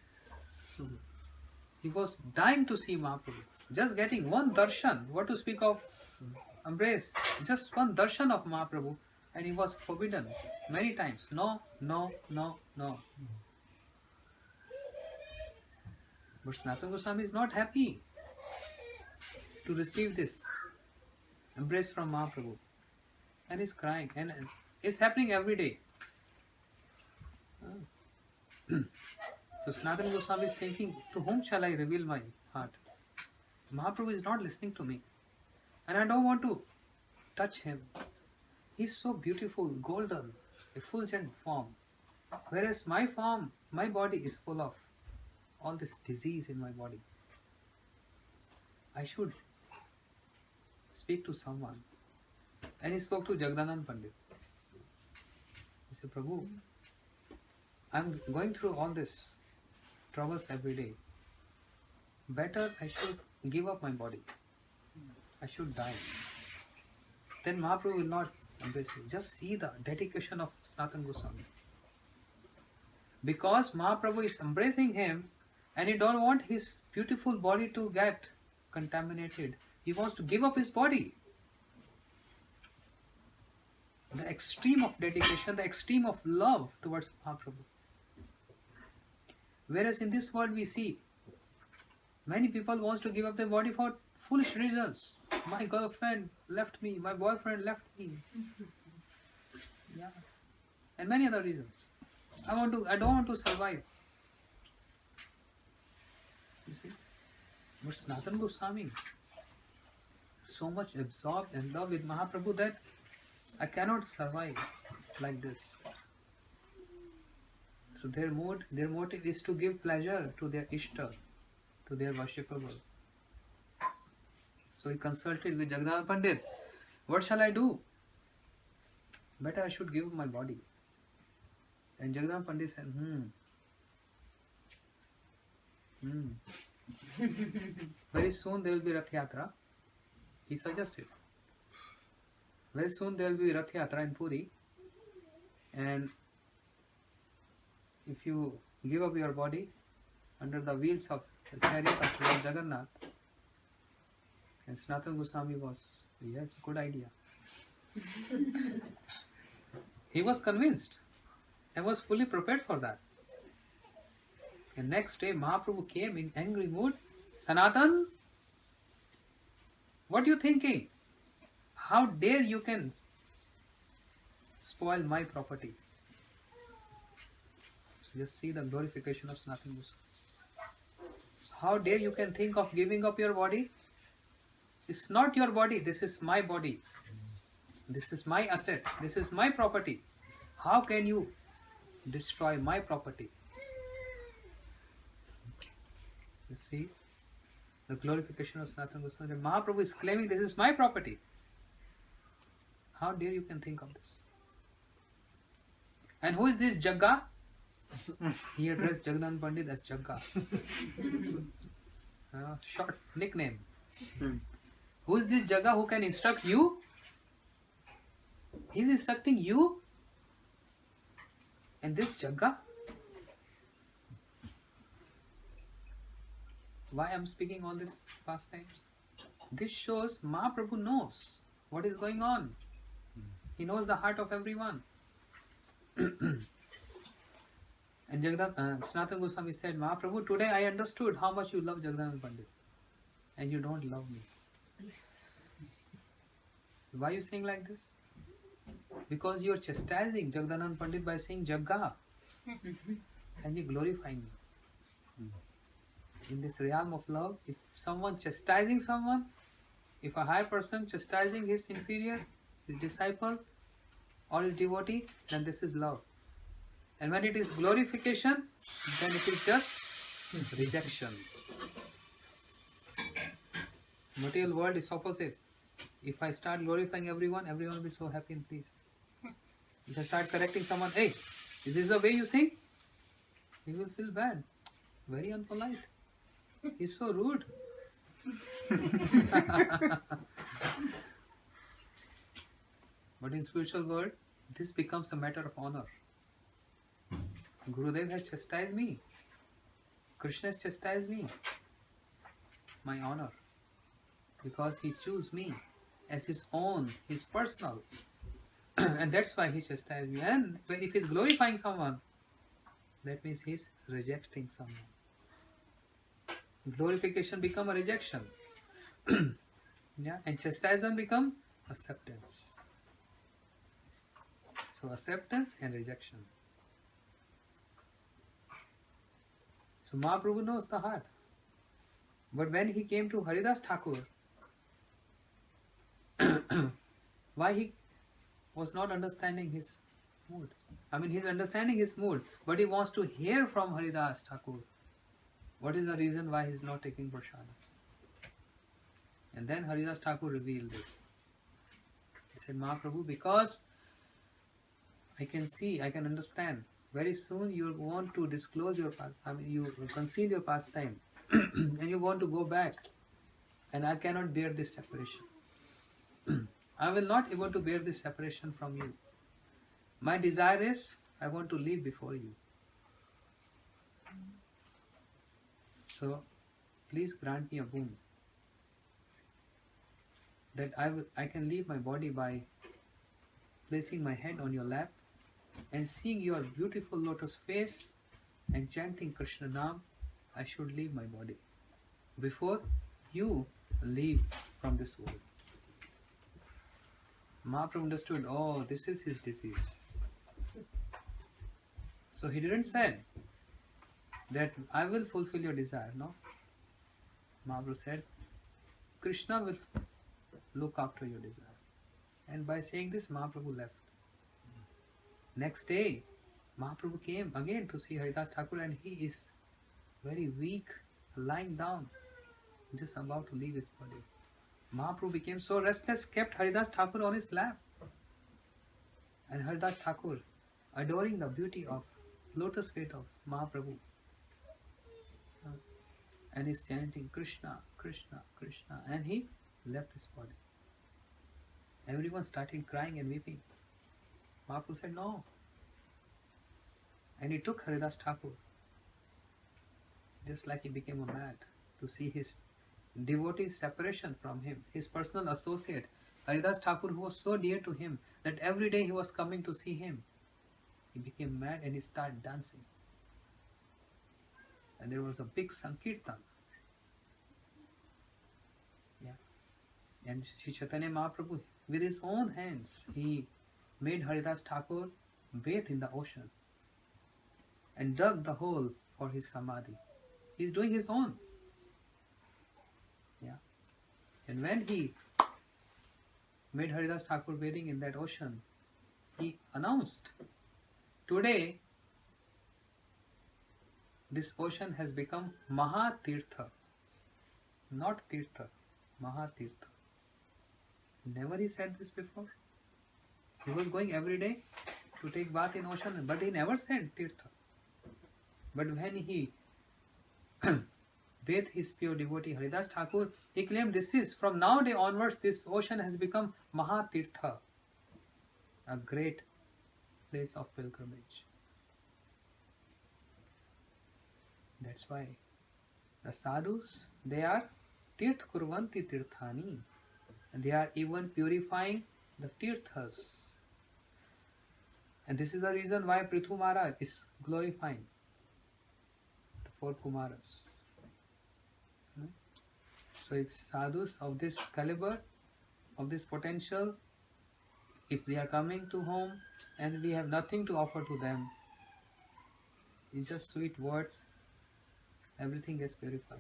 He was dying to see Mahaprabhu. Just getting one darshan. What to speak of embrace? Just one darshan of Mahaprabhu. And he was forbidden many times. No, no, no, no. But Sanatana Goswami is not happy to receive this embrace from Mahaprabhu. And he's crying. And it's happening every day. So Sanatana Goswami is thinking, to whom shall I reveal my heart? Mahaprabhu is not listening to me. And I don't want to touch him. He's so beautiful, golden, effulgent form. Whereas my form, my body is full of all this disease in my body. I should speak to someone. And he spoke to Jagdanand Pandit. He said, Prabhu, I'm going through all this troubles every day. Better I should give up my body. I should die. Then Mahaprabhu will not embrace you. Just see the dedication of Sanatana Goswami. Because Mahaprabhu is embracing him and he don't want his beautiful body to get contaminated. He wants to give up his body. The extreme of dedication, the extreme of love towards Mahaprabhu. Whereas in this world we see many people want to give up their body for foolish reasons. My girlfriend left me, my boyfriend left me. Yeah. And many other reasons. I don't want to survive. You see? But Sanatana Goswami, so much absorbed in love with Mahaprabhu that I cannot survive like this. So their motive is to give pleasure to their Ishta, to their worshipable. So he consulted with Jagdanand Pandit. What shall I do? Better I should give up my body. And Jagdanand Pandit said, Very soon there will be Rath Yatra. He suggested. Very soon there will be Rath Yatra in Puri. And if you give up your body under the wheels of the chariot of Lord Jagannath, and Sanatana Goswami was, yes, good idea. He was convinced and was fully prepared for that. And next day Mahaprabhu came in angry mood. Sanatan, what are you thinking? How dare you can spoil my property? So just see the glorification of Sanatana Goswami. How dare you can think of giving up your body? It's not your body, this is my body. This is my asset, this is my property. How can you destroy my property? You see the glorification of Sanatana Goswami. Mahaprabhu is claiming this is my property. How dare you can think of this? And who is this Jagga? He addressed Jagdanand Pandit as Jagga. Short nickname. Who is this Jagga who can instruct you? He is instructing you? And this Jagga, why I'm speaking all these pastimes? This shows Mahaprabhu knows what is going on. He knows the heart of everyone. And Sanatana Goswami said, Mahaprabhu, today I understood how much you love Jagdananda Pandit. And you don't love me. Why are you saying like this? Because you are chastising Jagdananda Pandit by saying Jagga. And you glorifying me. In this realm of love, if someone chastising someone, if a higher person chastising his inferior, his disciple or his devotee, then this is love. And when it is glorification, then it is just rejection. Material world is opposite. If I start glorifying everyone, everyone will be so happy and peace. If I start correcting someone, hey, is this the way you sing? He will feel bad. Very unpolite. He's so rude. But in spiritual world, this becomes a matter of honor. Gurudev has chastised me. Krishna has chastised me. My honor. Because he chose me as his own, his personal. And that's why he chastised me. And if he's glorifying someone, that means he's rejecting someone. Glorification become a rejection. Yeah, and chastisement become acceptance. So acceptance and rejection. So Mahaprabhu knows the heart. But when he came to Haridas Thakur, why he was not understanding his mood? I mean, he's understanding his mood, but he wants to hear from Haridas Thakur. What is the reason why he's not taking prasada? And then Haridas Thakur revealed this. He said, Mahaprabhu, because I can see, I can understand. Very soon you want to disclose your past. I mean, you conceal your pastime, and you want to go back. And I cannot bear this separation. I will not able to bear this separation from you. My desire is, I want to live before you. So, please grant me a boon that I can leave my body by placing my head on your lap and seeing your beautiful lotus face and chanting Krishna Nam. I should leave my body before you leave from this world. Mahaprabhu understood, oh, this is his disease. So he didn't say that I will fulfill your desire, no. Mahaprabhu said, Krishna will look after your desire. And by saying this, Mahaprabhu left. Next day, Mahaprabhu came again to see Haridas Thakur, and he is very weak, lying down, just about to leave his body. Mahaprabhu became so restless, kept Haridas Thakur on his lap. And Haridas Thakur, adoring the beauty of lotus feet of Mahaprabhu, and he's chanting Krishna, Krishna, Krishna, and he left his body. Everyone started crying and weeping. Mahaprabhu said, no. And he took Haridas Thakur, just like he became a mad, to see his devotee's separation from him, his personal associate, Haridas Thakur, who was so dear to him that every day he was coming to see him. He became mad and he started dancing. And there was a big Sankirtan. Yeah. And Sri Chaitanya Mahaprabhu, with his own hands, he made Haridas Thakur bathe in the ocean and dug the hole for his samadhi. He is doing his own. Yeah. And when he made Haridas Thakur bathing in that ocean, he announced, today this ocean has become Mahatirtha, not Tirtha, Mahatirtha. Never he said this before. He was going every day to take bath in ocean, but he never said Tirtha. But when he bathed his pure devotee Haridas Thakur, he claimed, this is, from now day onwards, this ocean has become Mahatirtha, a great place of pilgrimage. That's why the sadhus, they are tirth kurvanti tirthani. And they are even purifying the tirthas. And this is the reason why Prithu Maharaj is glorifying the four Kumaras. So if sadhus of this caliber, of this potential, if they are coming to home and we have nothing to offer to them, in just sweet words, everything gets purified.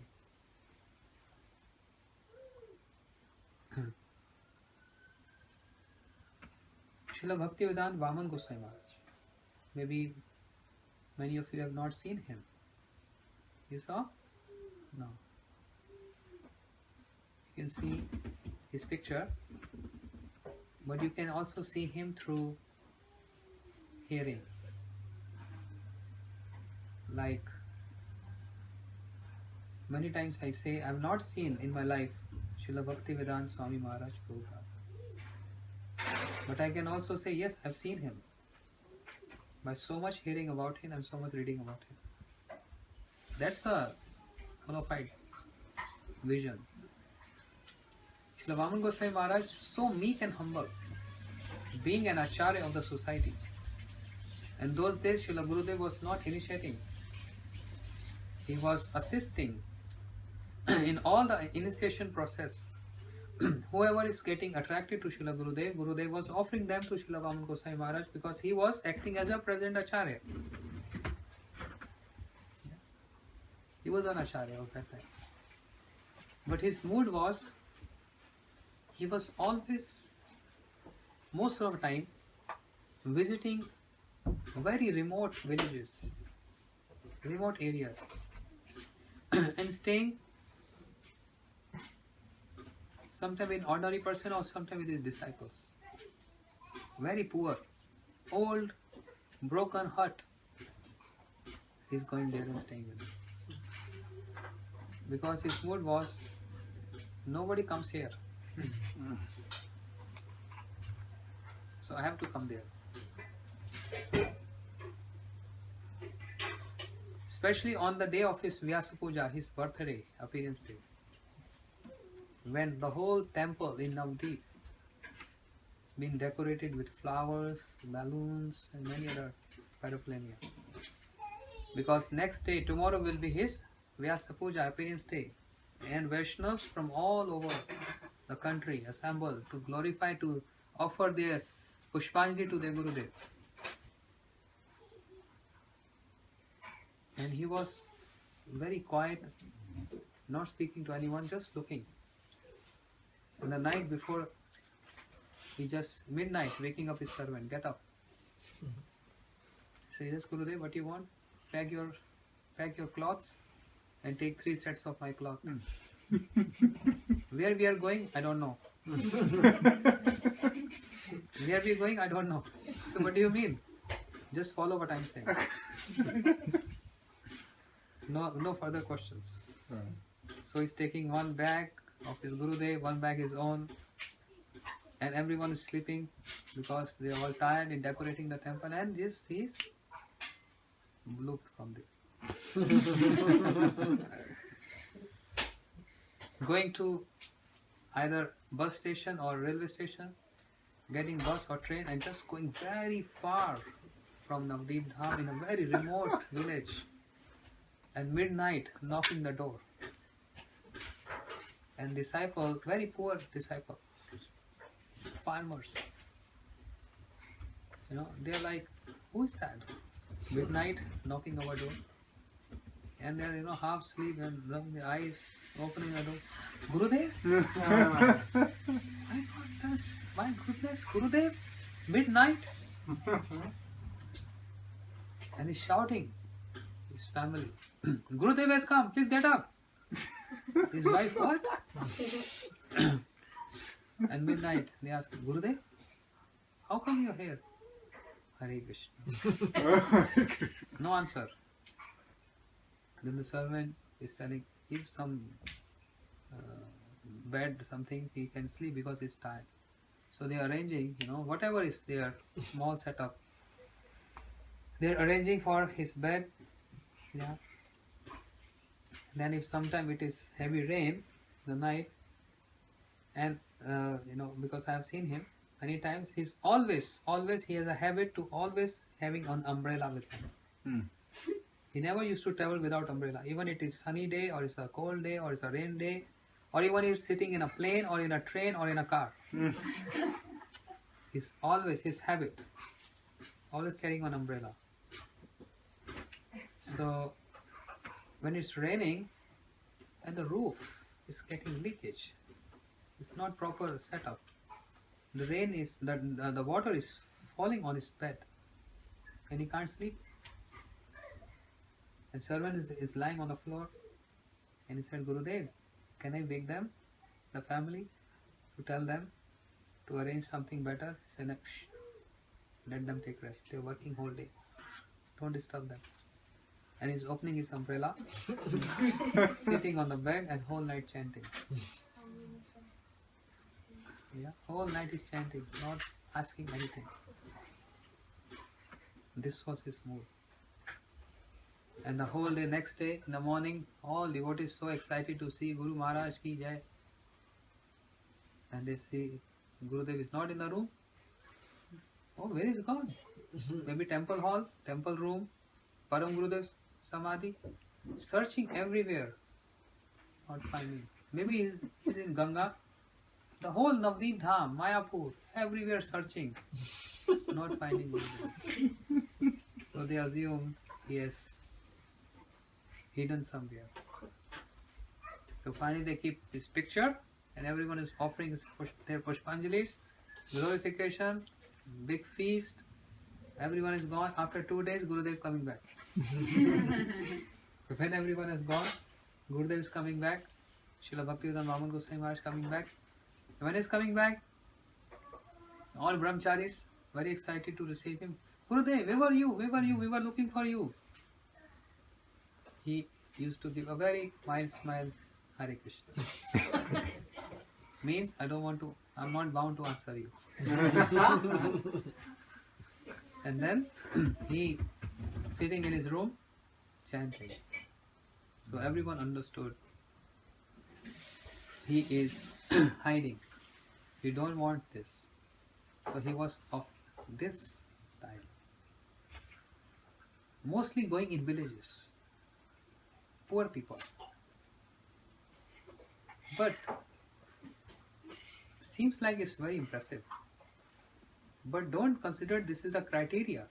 Srila Bhaktivedanta Vaman Goswami Maharaj. Maybe many of you have not seen him. You saw? No. You can see his picture, but you can also see him through hearing. Like many times I say, I have not seen in my life Srila Bhaktivedanta Swami Maharaj Prabhupada. But I can also say, yes, I've seen him. By so much hearing about him and so much reading about him. That's a bona fide vision. Srila Vaman Goswami Maharaj, so meek and humble, being an acharya of the society. And those days Srila Gurudev was not initiating. He was assisting in all the initiation process. Whoever is getting attracted to Srila Gurudev, Gurudev was offering them to Srila Vaman Goswami Maharaj because he was acting as a present acharya. He was an acharya of that time. But his mood was, he was always, most of the time, visiting very remote villages, remote areas, and staying sometime with ordinary person or sometime with his disciples. Very poor, old, broken hut. He's going there and staying with them. Because his mood was, nobody comes here. So I have to come there. Especially on the day of his Vyasa Puja, his birthday, appearance day. When the whole temple in Navdeep has been decorated with flowers, balloons and many other paraphernalia. Because next day, tomorrow will be his Vyasa Puja, appearance day. And Vaishnavas from all over the country assemble to glorify, to offer their Pushpanjali to their Gurudev. And he was very quiet, not speaking to anyone, just looking. And the night before, he just, midnight, waking up his servant, get up. Say, yes Gurudev, what you want? Pack your cloths and take 3 sets of my cloth. Where we are going, I don't know. Where we are going, I don't know. So what do you mean? Just follow what I am saying. No further questions. So he's taking one bag of his Gurudev, one bag his own, and everyone is sleeping because they are all tired in decorating the temple, and this he's looked from there. Going to either bus station or railway station, getting bus or train and just going very far from Navdeep Dham in a very remote village, and midnight knocking the door. And disciple, very poor disciple, farmers, they're like, who is that? Midnight knocking our door. And they're, half asleep and rubbing their eyes, opening the door. Gurudev? My goodness, my goodness, Gurudev? Midnight? And he's shouting, his family, Gurudev has come, please get up. His wife, what? And midnight, they ask, Gurudev, how come you're here? Hare Krishna. No answer. Then the servant is telling, give some bed, something, he can sleep because he's tired. So they are arranging, whatever is their small setup. They are arranging for his bed. Yeah. Then if sometime it is heavy rain the night, and because I have seen him many times, he's always he has a habit to always having an umbrella with him. He never used to travel without umbrella, even it is sunny day or it's a cold day or it's a rain day, or even if sitting in a plane or in a train or in a car. It's always his habit, always carrying an umbrella. So when it's raining and the roof is getting leakage, it's not proper setup. The rain is the water is falling on his bed, and he can't sleep. And servant is lying on the floor, and he said, Gurudev, can I wake them, the family, to tell them to arrange something better? He said, shh, let them take rest. They're working whole day. Don't disturb them. And he's opening his umbrella, sitting on the bed, and whole night chanting. Yeah, whole night is chanting, not asking anything. This was his mood. And the whole day, next day, in the morning, all devotees so excited to see Guru Maharaj ki jai. And they see Gurudev is not in the room. Oh, where is gone? Maybe temple hall, temple room, Param Gurudev's Samadhi. Searching everywhere, not finding. Maybe he's in Ganga. The whole Navdeep Dham, Mayapur, everywhere searching, not finding Gurudev. So they assume he has hidden somewhere. So finally they keep his picture, and everyone is offering their Pushpanjalis, glorification, big feast. Everyone is gone. After 2 days, Gurudev coming back. When everyone is gone, Gurudev is coming back. Srila Bhaktivedanta Vaman Goswami Maharaj coming back. When he is coming back, all brahmacharis very excited to receive him. Gurudev, where were you? Where were you? We were looking for you. He used to give a very mild smile, Hare Krishna. Means I'm not bound to answer you. And then he sitting in his room chanting. So everyone understood he is hiding. He don't want this. So he was of this style. Mostly going in villages. Poor people. But seems like it's very impressive. But don't consider this is a criteria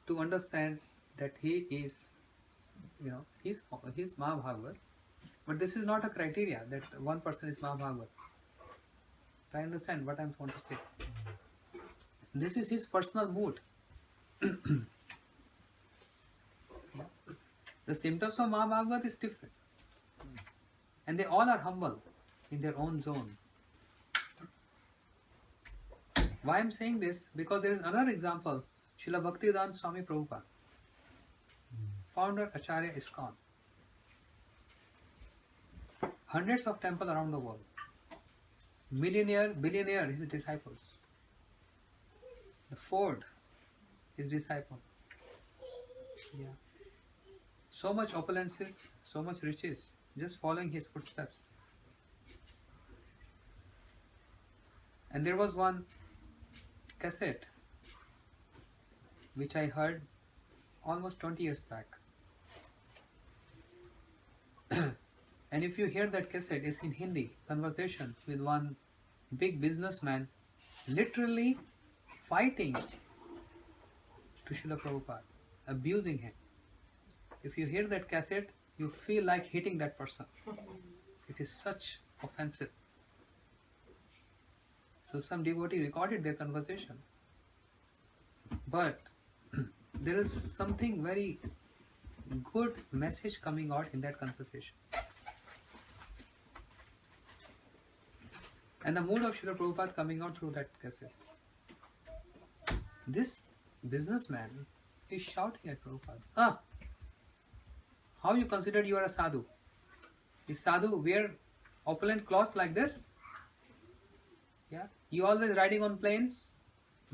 to understand that he is, he's Mahabhagavat. But this is not a criteria that one person is Mahabhagavat. I understand what I'm trying to say. This is his personal mood. The symptoms of Mahabhagavat is different. And they all are humble in their own zone. Why I'm saying this? Because there is another example. Srila Bhaktivedanta Swami Prabhupada, founder Acharya ISKCON. Hundreds of temples around the world. Millionaire, billionaire, his disciples. The Ford, his disciple. Yeah. So much opulences, so much riches, just following his footsteps. And there was one cassette which I heard almost 20 years back. And if you hear that cassette, it's in Hindi, conversation with one big businessman, literally fighting to Srila Prabhupada, abusing him. If you hear that cassette, you feel like hitting that person. It is such offensive. So some devotee recorded their conversation. But there is something very good message coming out in that conversation. And the mood of Srila Prabhupada coming out through that cassette. This businessman is shouting at Prabhupada, how you consider you are a sadhu? Is sadhu wear opulent clothes like this? Yeah, you always riding on planes,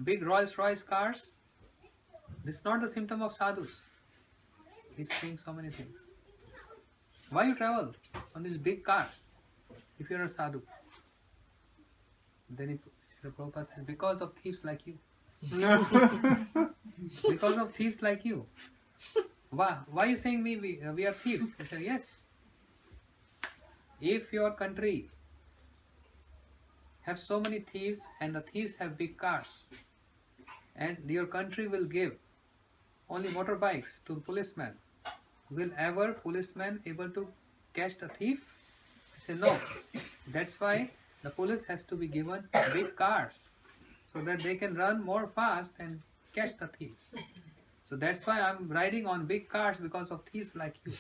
big Rolls Royce cars. This is not the symptom of sadhus. He's saying so many things. Why you travel on these big cars if you are a sadhu? Then Srila Prabhupada said, because of thieves like you. Because of thieves like you. Why are you saying we are thieves? He said, yes. If your country have so many thieves and the thieves have big cars, and your country will give only motorbikes to policemen, will ever policeman able to catch the thief? He said, no. That's why the police has to be given big cars so that they can run more fast and catch the thieves. So that's why I'm riding on big cars, because of thieves like you.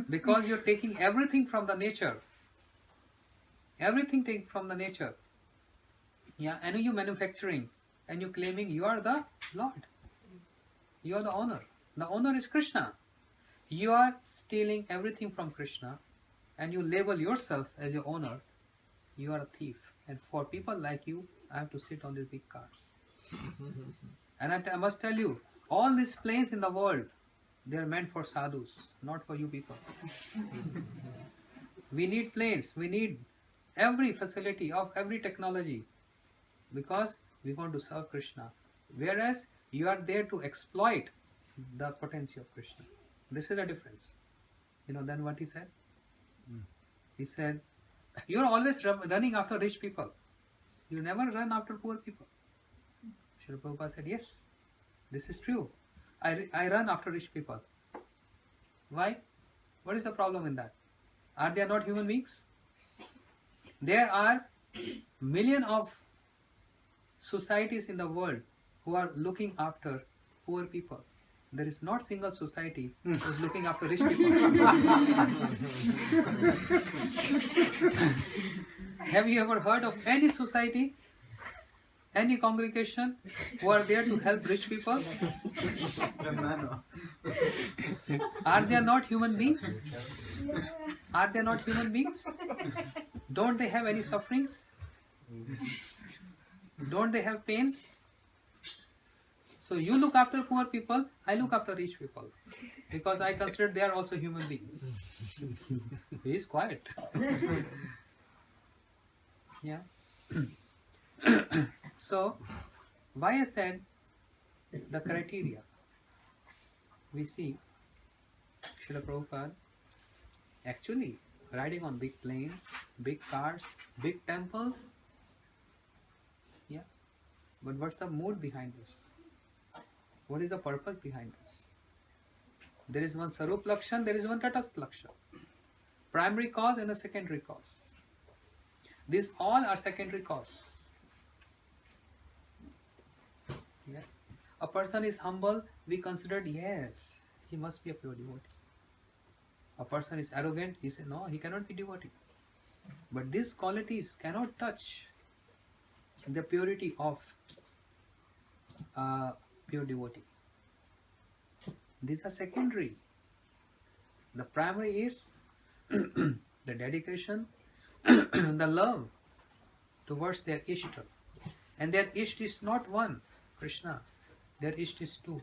Because you're taking everything from the nature. Everything taken from the nature. Yeah, and you manufacturing and you claiming you are the Lord. You are the owner. The owner is Krishna. You are stealing everything from Krishna and you label yourself as your owner. You are a thief. And for people like you, I have to sit on these big cars. And I must tell you, all these planes in the world, they are meant for sadhus, not for you people. We need planes. We need every facility of every technology because we want to serve Krishna. Whereas you are there to exploit the potency of Krishna. This is the difference. You know, then what he said? He said, you are always running after rich people. You never run after poor people. Srila Prabhupada said, yes, this is true. I run after rich people. Why? What is the problem in that? Are they not human beings? There are millions of societies in the world who are looking after poor people. There is not single society who is looking after rich people. Have you ever heard of any society, any congregation who are there to help rich people? Are they not human beings? Are they not human beings? Don't they have any sufferings? Don't they have pains? So you look after poor people, I look after rich people. Because I consider they are also human beings. He is quiet. Yeah. So, why I said the criteria? We see Srila Prabhupada actually riding on big planes, big cars, big temples. Yeah. But what's the mood behind this? What is the purpose behind this? There is one Sarup Lakshan, there is one Tatastha Lakshan. Primary cause and the secondary cause. These all are secondary cause. Yeah. A person is humble, we considered, yes, he must be a pure devotee. A person is arrogant, he said, no, he cannot be devotee. But these qualities cannot touch the purity of pure devotee. These are secondary. The primary is the dedication, the love towards their Ishta. And their Ishta is not one, Krishna. Their Ishta is two.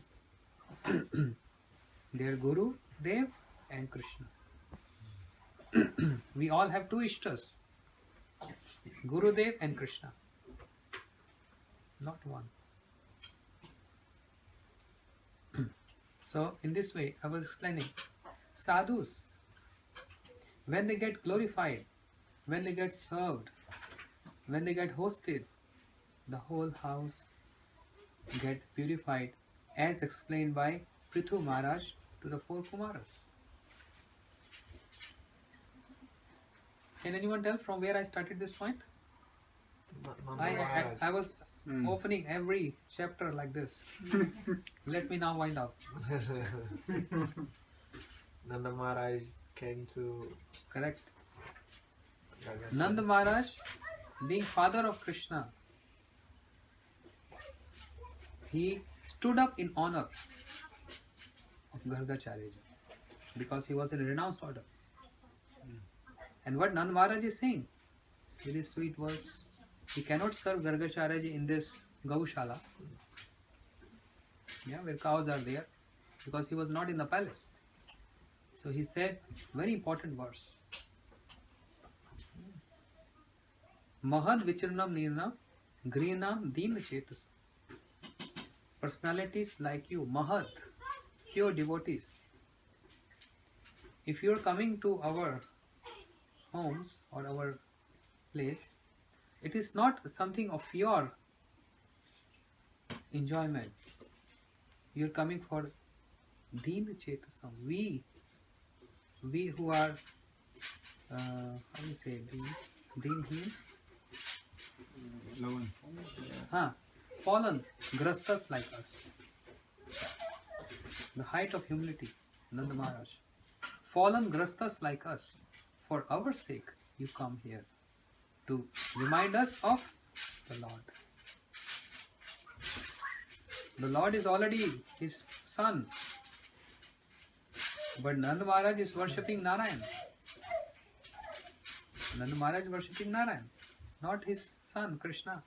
Their Guru, Dev and Krishna. We all have two Ishtas. Guru Dev and Krishna. Not one. So, in this way, I was explaining, sadhus, when they get glorified, when they get served, when they get hosted, the whole house get purified, as explained by Prithu Maharaj to the four Kumaras. Can anyone tell from where I started this point? I was opening every chapter like this. Let me now wind up. Nanda Maharaj came to... Correct. Nanda Maharaj, being father of Krishna, he stood up in honor of Gargacharya because he was in a renounced order. And what Nanda Maharaj is saying, with his sweet words, he cannot serve Gargacharya in this Gaushala, yeah, where cows are there, because he was not in the palace. So he said, very important verse. Mahad Vicharanam Nirnam Grinam Deen Chetas. Personalities like you, Mahad, pure devotees. If you are coming to our homes or our place, it is not something of your enjoyment. You are coming for Deen Chetasam. We who are, how do you say, Deen Heen? Low and Fallen, grastas like us. The height of humility, Nanda Maharaj. Fallen grastas like us. For our sake, you come here to remind us of the Lord. The Lord is already his son. But Nanda Maharaj is worshipping Narayan. Nanda Maharaj is worshipping Narayan, not his son Krishna.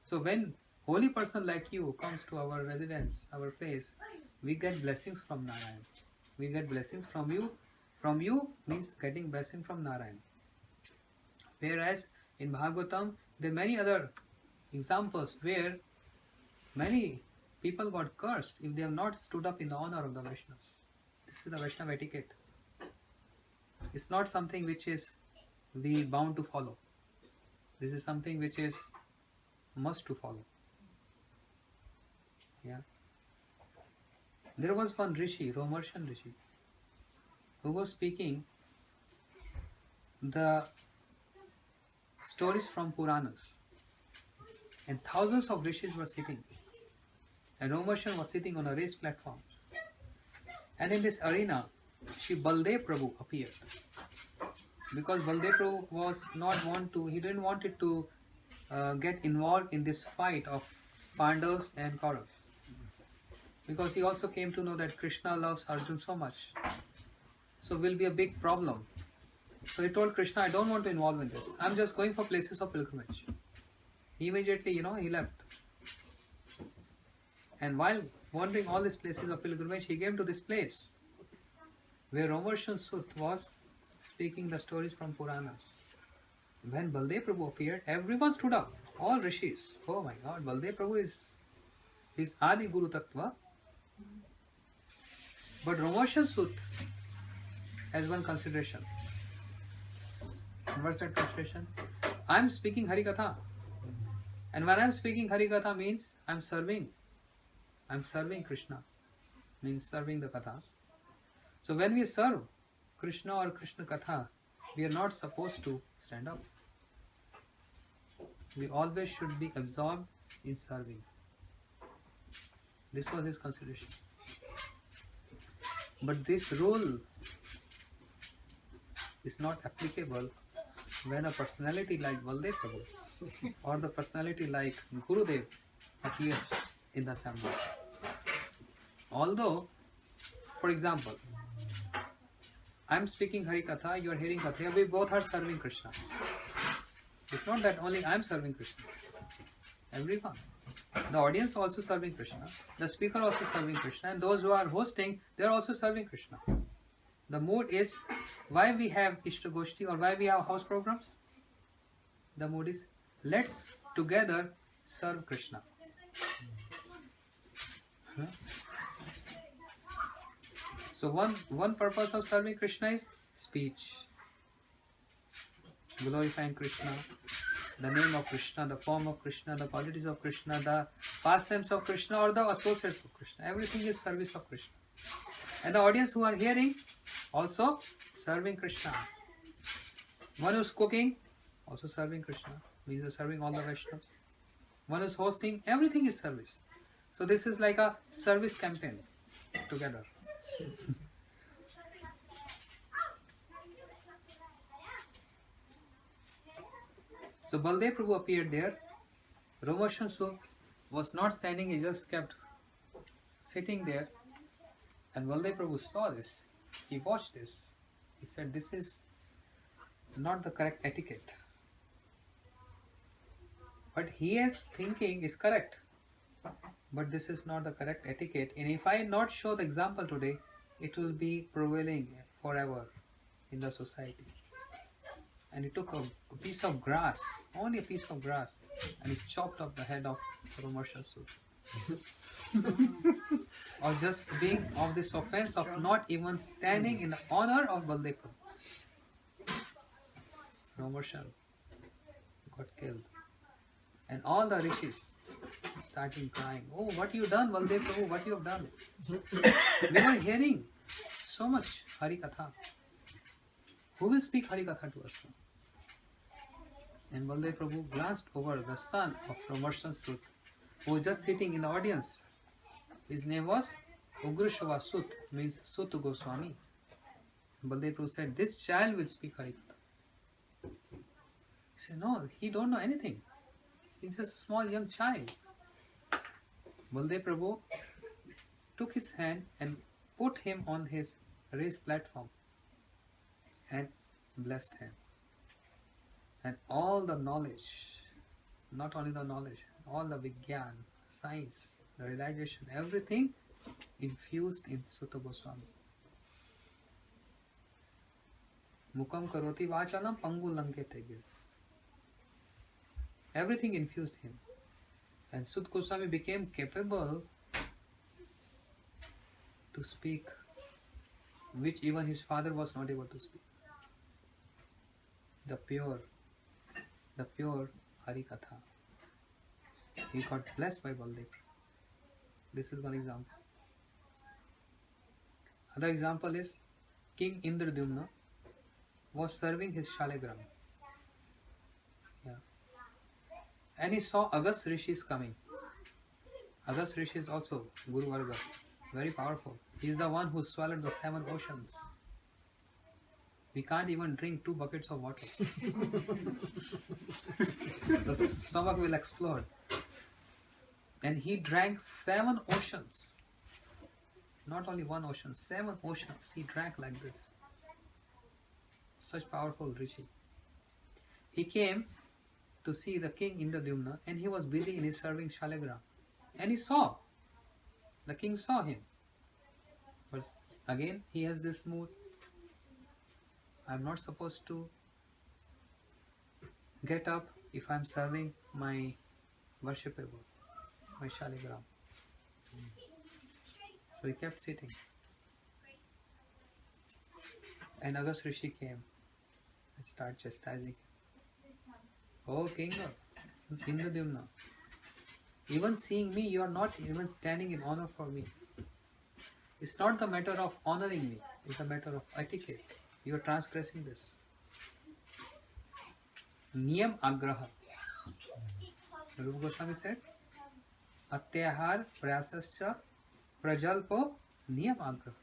So when holy person like you comes to our residence, our place, we get blessings from Narayan. We get blessings from you. From you means getting blessing from Narayan. Whereas in Bhagavatam, there are many other examples where many people got cursed if they have not stood up in the honor of the Vaishnavas. This is the Vaishnava etiquette. It's not something which is we bound to follow. This is something which is must to follow. Yeah. There was one Rishi, Romarshan Rishi, who was speaking the stories from Puranas. And thousands of rishis were sitting. And Romarshan was sitting on a raised platform. And in this arena, Shri Baldev Prabhu appeared. Because Baldev Prabhu was not he didn't want it to get involved in this fight of Pandavas and Kauravas. Because he also came to know that Krishna loves Arjuna so much. So will be a big problem. So he told Krishna, I don't want to involve in this. I'm just going for places of pilgrimage. Immediately, he left. And while wandering all these places of pilgrimage, he came to this place where Romarshan Sut was speaking the stories from Puranas. When Baldev Prabhu appeared, everyone stood up. All rishis. Oh my God, Baldev Prabhu is Adi Guru Tattva. But Romarshan Sut has one consideration. What's that consideration? I'm speaking Harikatha. And when I'm speaking Harikatha means I'm serving Krishna. Means serving the Katha. So when we serve Krishna or Krishna Katha, we are not supposed to stand up. We always should be absorbed in serving. This was his consideration. But this rule is not applicable when a personality like Baldev Prabhu or the personality like Gurudev appears in the assembly. Although, for example, I'm speaking Harikatha, you are hearing Katha, we both are serving Krishna. It's not that only I'm serving Krishna. Everyone. The audience also serving Krishna. The speaker also serving Krishna. And those who are hosting, they are also serving Krishna. The mood is why we have Ishtagoshti or why we have house programs. The mood is let's together serve Krishna. So one purpose of serving Krishna is speech. Glorifying Krishna, the name of Krishna, the form of Krishna, the qualities of Krishna, the pastimes of Krishna or the associates of Krishna. Everything is service of Krishna. And the audience who are hearing also serving Krishna. One who is cooking also serving Krishna. Means they're serving all the Vaishnavas. One is hosting, everything is service. So this is like a service campaign together. So Baldev Prabhu appeared there. Romarshan Sut was not standing, he just kept sitting there. And Baldev Prabhu saw this. He watched this. He said, this is not the correct etiquette. But his thinking is correct. But this is not the correct etiquette. And if I not show the example today, it will be prevailing forever in the society. And he took a piece of grass, only a piece of grass, and he chopped off the head of Romershal Sud. Or just being of this offense of not even standing in the honor of Baldev Prabhu. Romershal got killed. And all the rishis starting crying, "Oh, what you done, Baldev Prabhu, what you have done?" They were hearing so much Hari Katha. Who will speak Hari Katha to us now? And Baldev Prabhu glanced over the son of Romershal Sud, who was just sitting in the audience. His name was Ugrashava Sut, means Sut Goswami. Baldev Prabhu said, "This child will speak Hari Katha." He said, "No, he don't know anything. He's just a small young child." Baldev Prabhu took his hand and put him on his raised platform and blessed him. And all the knowledge, not only the knowledge, all the Vigyan, science, the realization, everything infused in Sutta Goswami. Mukam karoti vachalam pangu lankete gir. Everything infused him. And Sutta Goswami became capable to speak, which even his father was not able to speak. The pure Hari Katha. He got blessed by Baldev. This is one example. Other example is King Indradyumna was serving his Shaligram. Yeah. And he saw Agast Rishis coming. Agast Rishi is also Guru Varga, very powerful. He is the one who swallowed the 7 oceans. We can't even drink 2 buckets of water. The stomach will explode. And he drank 7 oceans. Not only 1 ocean, 7 oceans. He drank like this. Such powerful Rishi. He came to see the king Indradyumna and he was busy in his serving Shaligram. And he saw. The king saw him. But again, he has this mood. I'm not supposed to get up if I'm serving my worshipable, my Shaligram. So he kept sitting. And Agast Rishi came and started chastising him. "Oh King Indradyumna, even seeing me, you are not even standing in honor for me. It's not the matter of honoring me, it's a matter of etiquette. You are transgressing this. Niyam agraha." Rupa Goswami said, "Atyahar prayasascha prajalpo niyam agraha.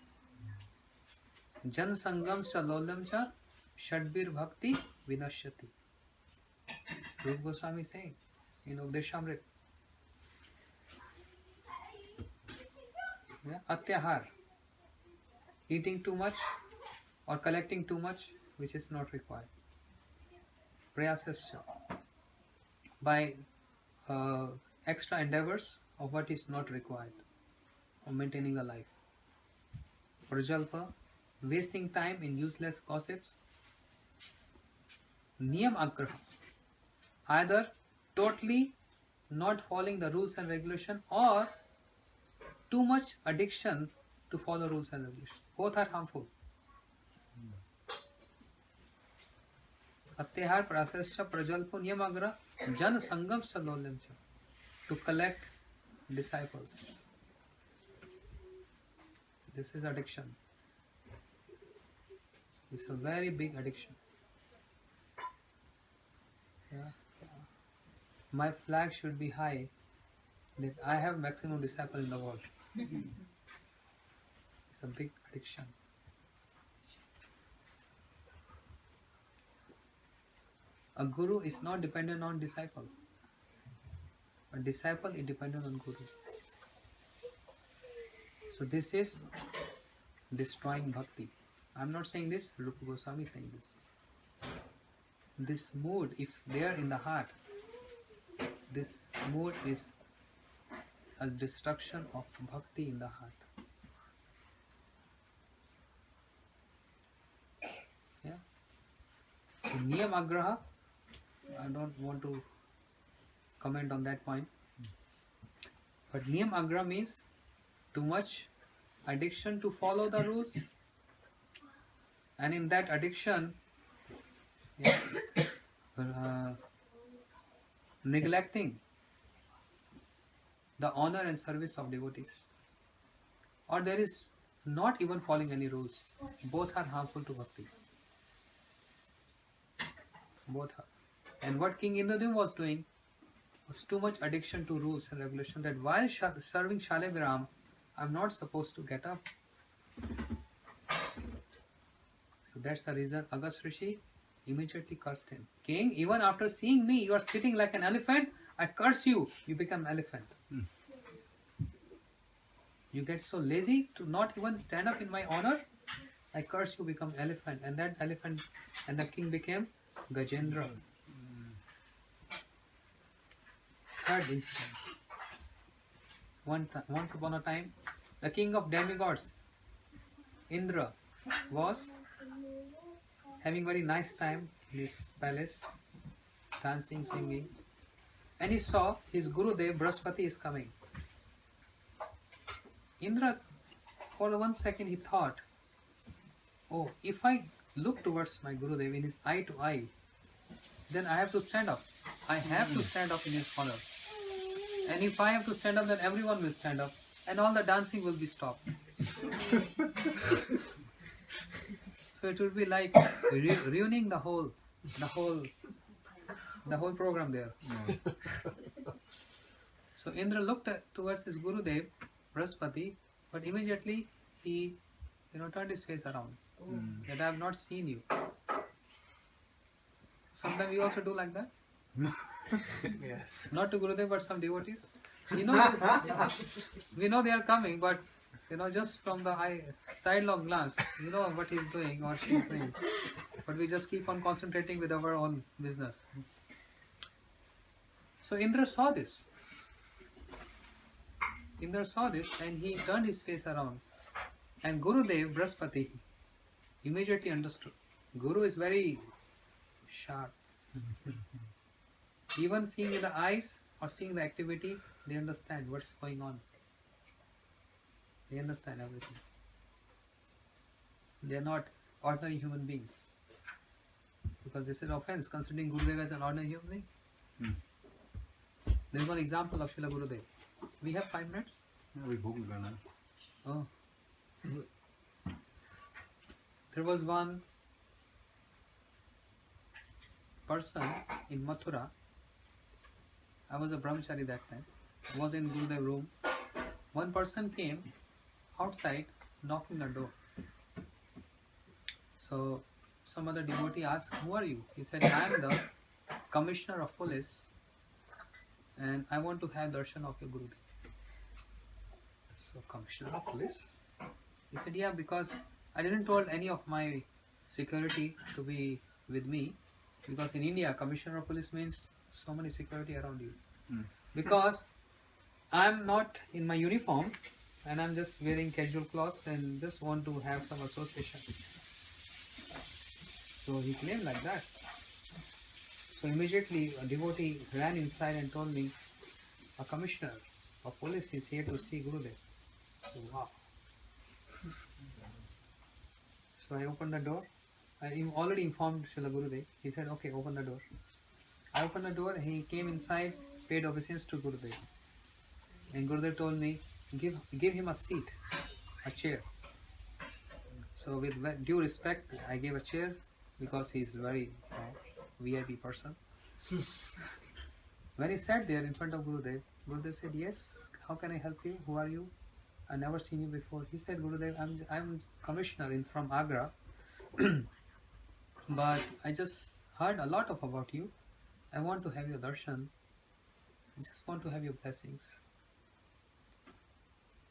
Jan sangam cha lolam cha shadbir bhakti vinashyati." Rupa Goswami is saying in Updeshamrit. Yeah, atyahar, eating too much or collecting too much which is not required. Prayasascha, by extra endeavors of what is not required for maintaining the life. Prajalpa, wasting time in useless gossips. Niyam agraha, either totally not following the rules and regulation or too much addiction to follow rules and regulations. Both are harmful. Atyahar prasascha prajalpo niyamagra jan sangam salolyamcha, to collect disciples. This is addiction. It's a very big addiction. Yeah. My flag should be high that I have maximum disciple in the world. It's a big addiction. A guru is not dependent on disciple. A disciple is dependent on guru. So this is destroying bhakti. I'm not saying this, Rupa Goswami is saying this. This mood, if there in the heart, this mood is a destruction of bhakti in the heart. So Niyam Agraha, I don't want to comment on that point. But Niyam Agraha means too much addiction to follow the rules. And in that addiction, yeah, neglecting the honor and service of devotees. Or there is not even following any rules. Both are harmful to bhakti. Both are. And what King Indradyumna was doing was too much addiction to rules and regulation that while serving Shaligram, I'm not supposed to get up. So that's the reason Agast Rishi immediately cursed him. King, even after seeing me, you are sitting like an elephant. I curse you. You become elephant. You get so lazy to not even stand up in my honor. I curse you, become elephant. And that elephant and the king became Gajendra. Third incident. Once upon a time, the king of demigods, Indra, was having very nice time in his palace, dancing, singing, and he saw his Gurudev Brahaspati is coming. Indra, for 1 second, he thought, oh, if I look towards my Gurudev in his eye to eye, then I have to stand up. I have to stand up in his honor. And if I have to stand up, then everyone will stand up, and all the dancing will be stopped. So it will be like ruining the whole program there. So Indra looked towards his Gurudev, Brahaspati, but immediately he turned his face around. That I have not seen you. Sometimes we also do like that. Yes. Not to Gurudev, but some devotees. We know they are coming, but just from the sidelong glance, you know what he's doing or she's doing. But we just keep on concentrating with our own business. So Indra saw this. And he turned his face around. And Gurudev, Brahaspati, immediately understood. Guru is very sharp. Even seeing in the eyes or seeing the activity, they understand what's going on. They understand everything. They are not ordinary human beings. Because this is offense, considering Gurudev as an ordinary human being. There is one example of Srila Gurudev. We have 5 minutes? Oh. There was one person in Mathura. I was a brahmachari that time. I was in Gurudev room. One person came outside knocking the door. So some other devotee asked, who are you? He said, I am the commissioner of police and I want to have darshan of your Gurudev. So commissioner of police? He said, yeah, because I didn't told any of my security to be with me, because in India commissioner of police means so many security around you. Because I'm not in my uniform and I'm just wearing casual clothes and just want to have some association. So he claimed like that. So immediately a devotee ran inside and told me, a commissioner of police is here to see Gurudev. So wow. So I opened the door. I already informed Srila Gurudev. He said, okay, open the door. I opened the door. He came inside, paid obeisance to Gurudev. And Gurudev told me, give him a seat, a chair. So with due respect, I gave a chair because he is very VIP person. When he sat there in front of Gurudev, Gurudev said, yes, how can I help you? Who are you? I never seen you before. He said, Gurudev, I'm commissioner from Agra, but I just heard a lot about you. I want to have your darshan. I just want to have your blessings.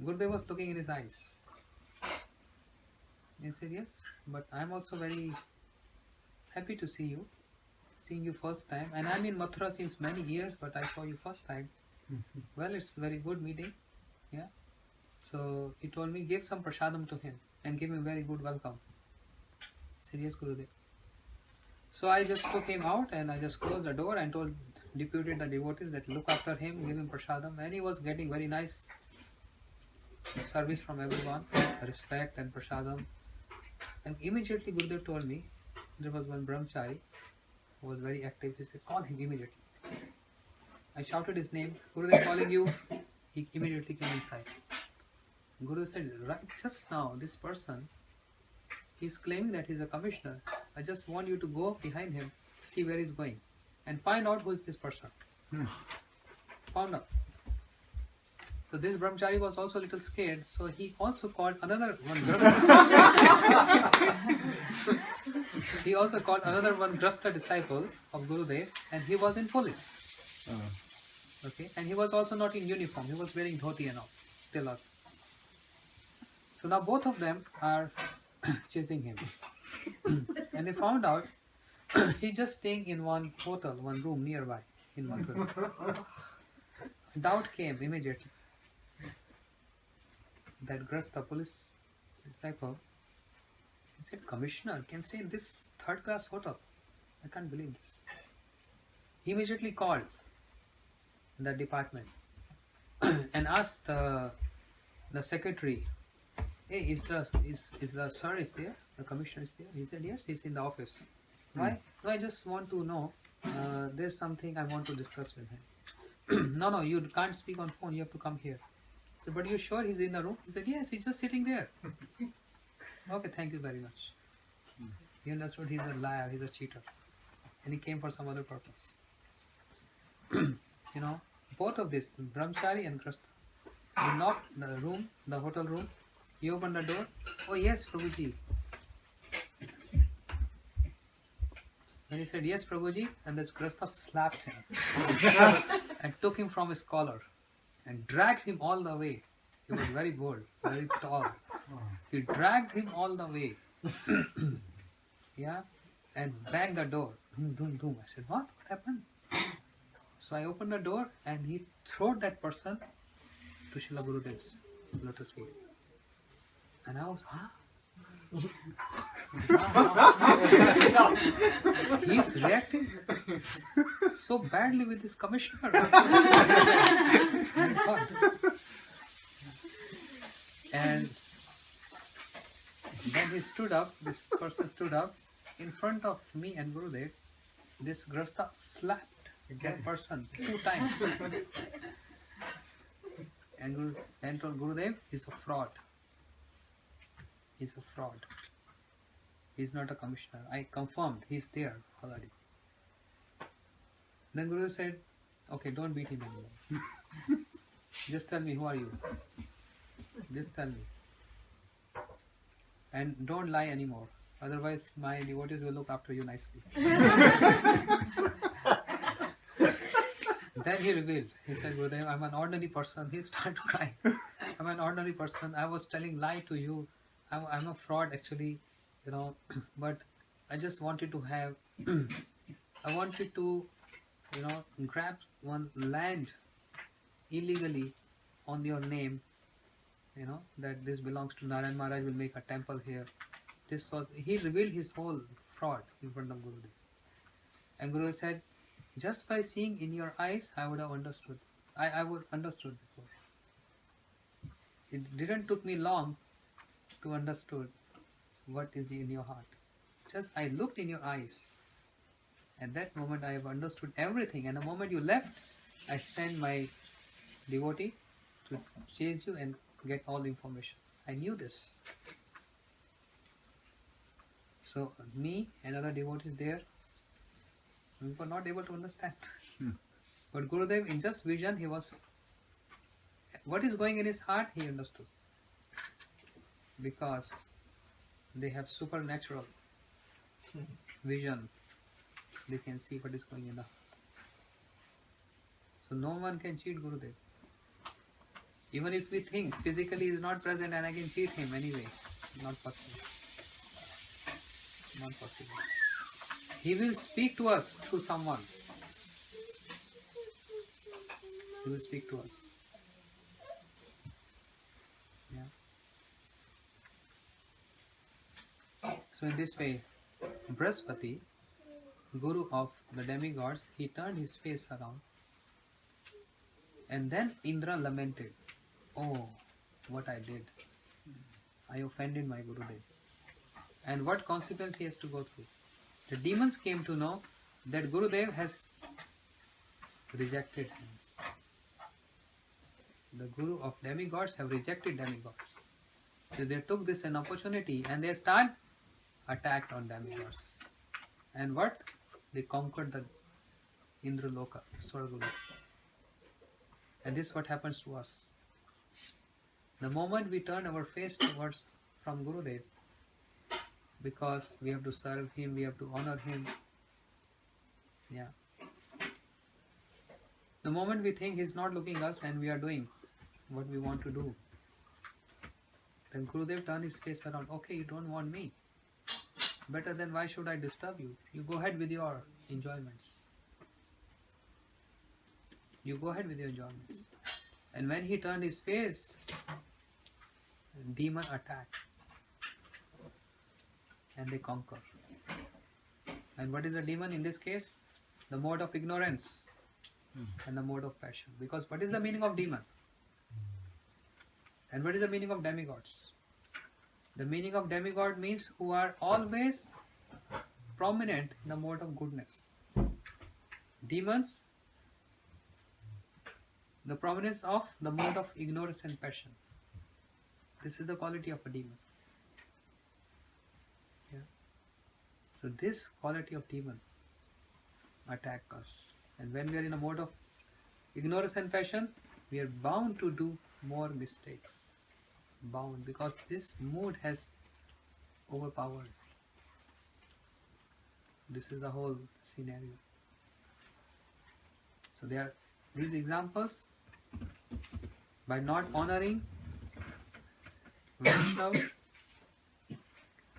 Gurudev was looking in his eyes. He said, yes, but I'm also very happy to see you. Seeing you first time. And I'm in Mathura since many years, but I saw you first time. Well, it's very good meeting. Yeah. So he told me, give some prasadam to him and give him very good welcome. I said, yes, Gurudev. So I just took him out and I just closed the door and deputed the devotees that look after him, give him prasadam, and he was getting very nice service from everyone, respect and prasadam. And immediately Gurudev told me there was one brahmachari who was very active. He said, call him immediately. I shouted his name, Gurudev calling you. He immediately came inside. Guru said, right just now, this person, he's claiming that he's a commissioner. I just want you to go behind him, see where he's going, and find out who is this person. Found out. So this brahmachari was also a little scared, so he also called another one Grasta. He also called another one Grasta disciple of Gurudev, and he was in police. Okay, and he was also not in uniform. He was wearing dhoti and all, tilak. So now both of them are chasing him, and they found out he's just staying in one hotel, one room nearby in Mathura. Doubt came immediately that Grasta police disciple, he said, Commissioner can stay in this third class hotel. I can't believe this. He immediately called the department and asked the secretary, hey, is the sir is there? The commissioner is there? He said, yes, he's in the office. Why? No, I just want to know, there's something I want to discuss with him. No, you can't speak on phone, you have to come here. So, but you sure he's in the room? He said, yes, he's just sitting there. Okay, thank you very much. He understood he's a liar, he's a cheater. And he came for some other purpose. You know, both of this, Brahmachari and Grasta. He knocked the room, the hotel room. He opened the door. Oh yes, Prabhuji. When he said, yes, Prabhuji, and this Grasta slapped him and took him from his collar and dragged him all the way. He was very bold, very tall. He dragged him all the way. Yeah, and banged the door. Dum, dum, dum. I said, what happened? So I opened the door and he threw that person to Srila Gurudev's lotus feet. And I was, he's reacting so badly with this commissioner. And then he stood up, this person stood up in front of me and Gurudev. This Grasta slapped that person 2 times. And told Gurudev, he's a fraud. He's a fraud. He's not a commissioner. I confirmed he's there already. Then Gurudev said, okay, don't beat him anymore. Just tell me, who are you? Just tell me. And don't lie anymore. Otherwise, my devotees will look after you nicely. Then he revealed. He said, Gurudev, I'm an ordinary person. He started crying. I'm an ordinary person. I was telling lie to you. I'm a fraud actually, you know. But I just wanted to have, I wanted to, you know, grab one land illegally on your name. You know, that this belongs to Narayan Maharaj, will make a temple here. This was, he revealed his whole fraud in front of Gurudev. And Gurudev said, just by seeing in your eyes, I would have understood. I would understood before. It didn't took me long to understood what is in your heart. Just I looked in your eyes. At that moment I have understood everything. And the moment you left, I sent my devotee to chase you and get all the information. I knew this. So me and other devotees there, we were not able to understand. But Gurudev, in just vision, he was, what is going in his heart, he understood. Because they have supernatural vision. They can see what is going in the heart. So no one can cheat Gurudev. Even if we think physically he is not present and I can cheat him anyway, not possible. Not possible. He will speak to us through someone. He will speak to us. Yeah. So in this way, Brihaspati guru of the demigods, he turned his face around, and then Indra lamented, "Oh, what I did! I offended my Gurudev." And what consequence he has to go through? The demons came to know that Gurudev has rejected him. The guru of demigods have rejected demigods. So they took this an opportunity and they start attacked on demigods. And what? They conquered the Indraloka, Swargaloka. And this is what happens to us. The moment we turn our face towards from Gurudev, because we have to serve him, we have to honor him. Yeah. The moment we think he's not looking us and we are doing what we want to do, then Gurudev turned his face around. Okay, you don't want me. Better than why should I disturb you? You go ahead with your enjoyments. You go ahead with your enjoyments. And when he turned his face, demon attacked. And they conquer. And what is the demon in this case? The mode of ignorance and the mode of passion. Because what is the meaning of demon? And what is the meaning of demigods? The meaning of demigod means who are always prominent in the mode of goodness. Demons, the prominence of the mode of ignorance and passion. This is the quality of a demon. Yeah. So this quality of demon attack us. And when we are in a mode of ignorance and passion, we are bound to do more mistakes. Bound, because this mood has overpowered. This is the whole scenario. So there are these examples. By not honoring Vaishnav,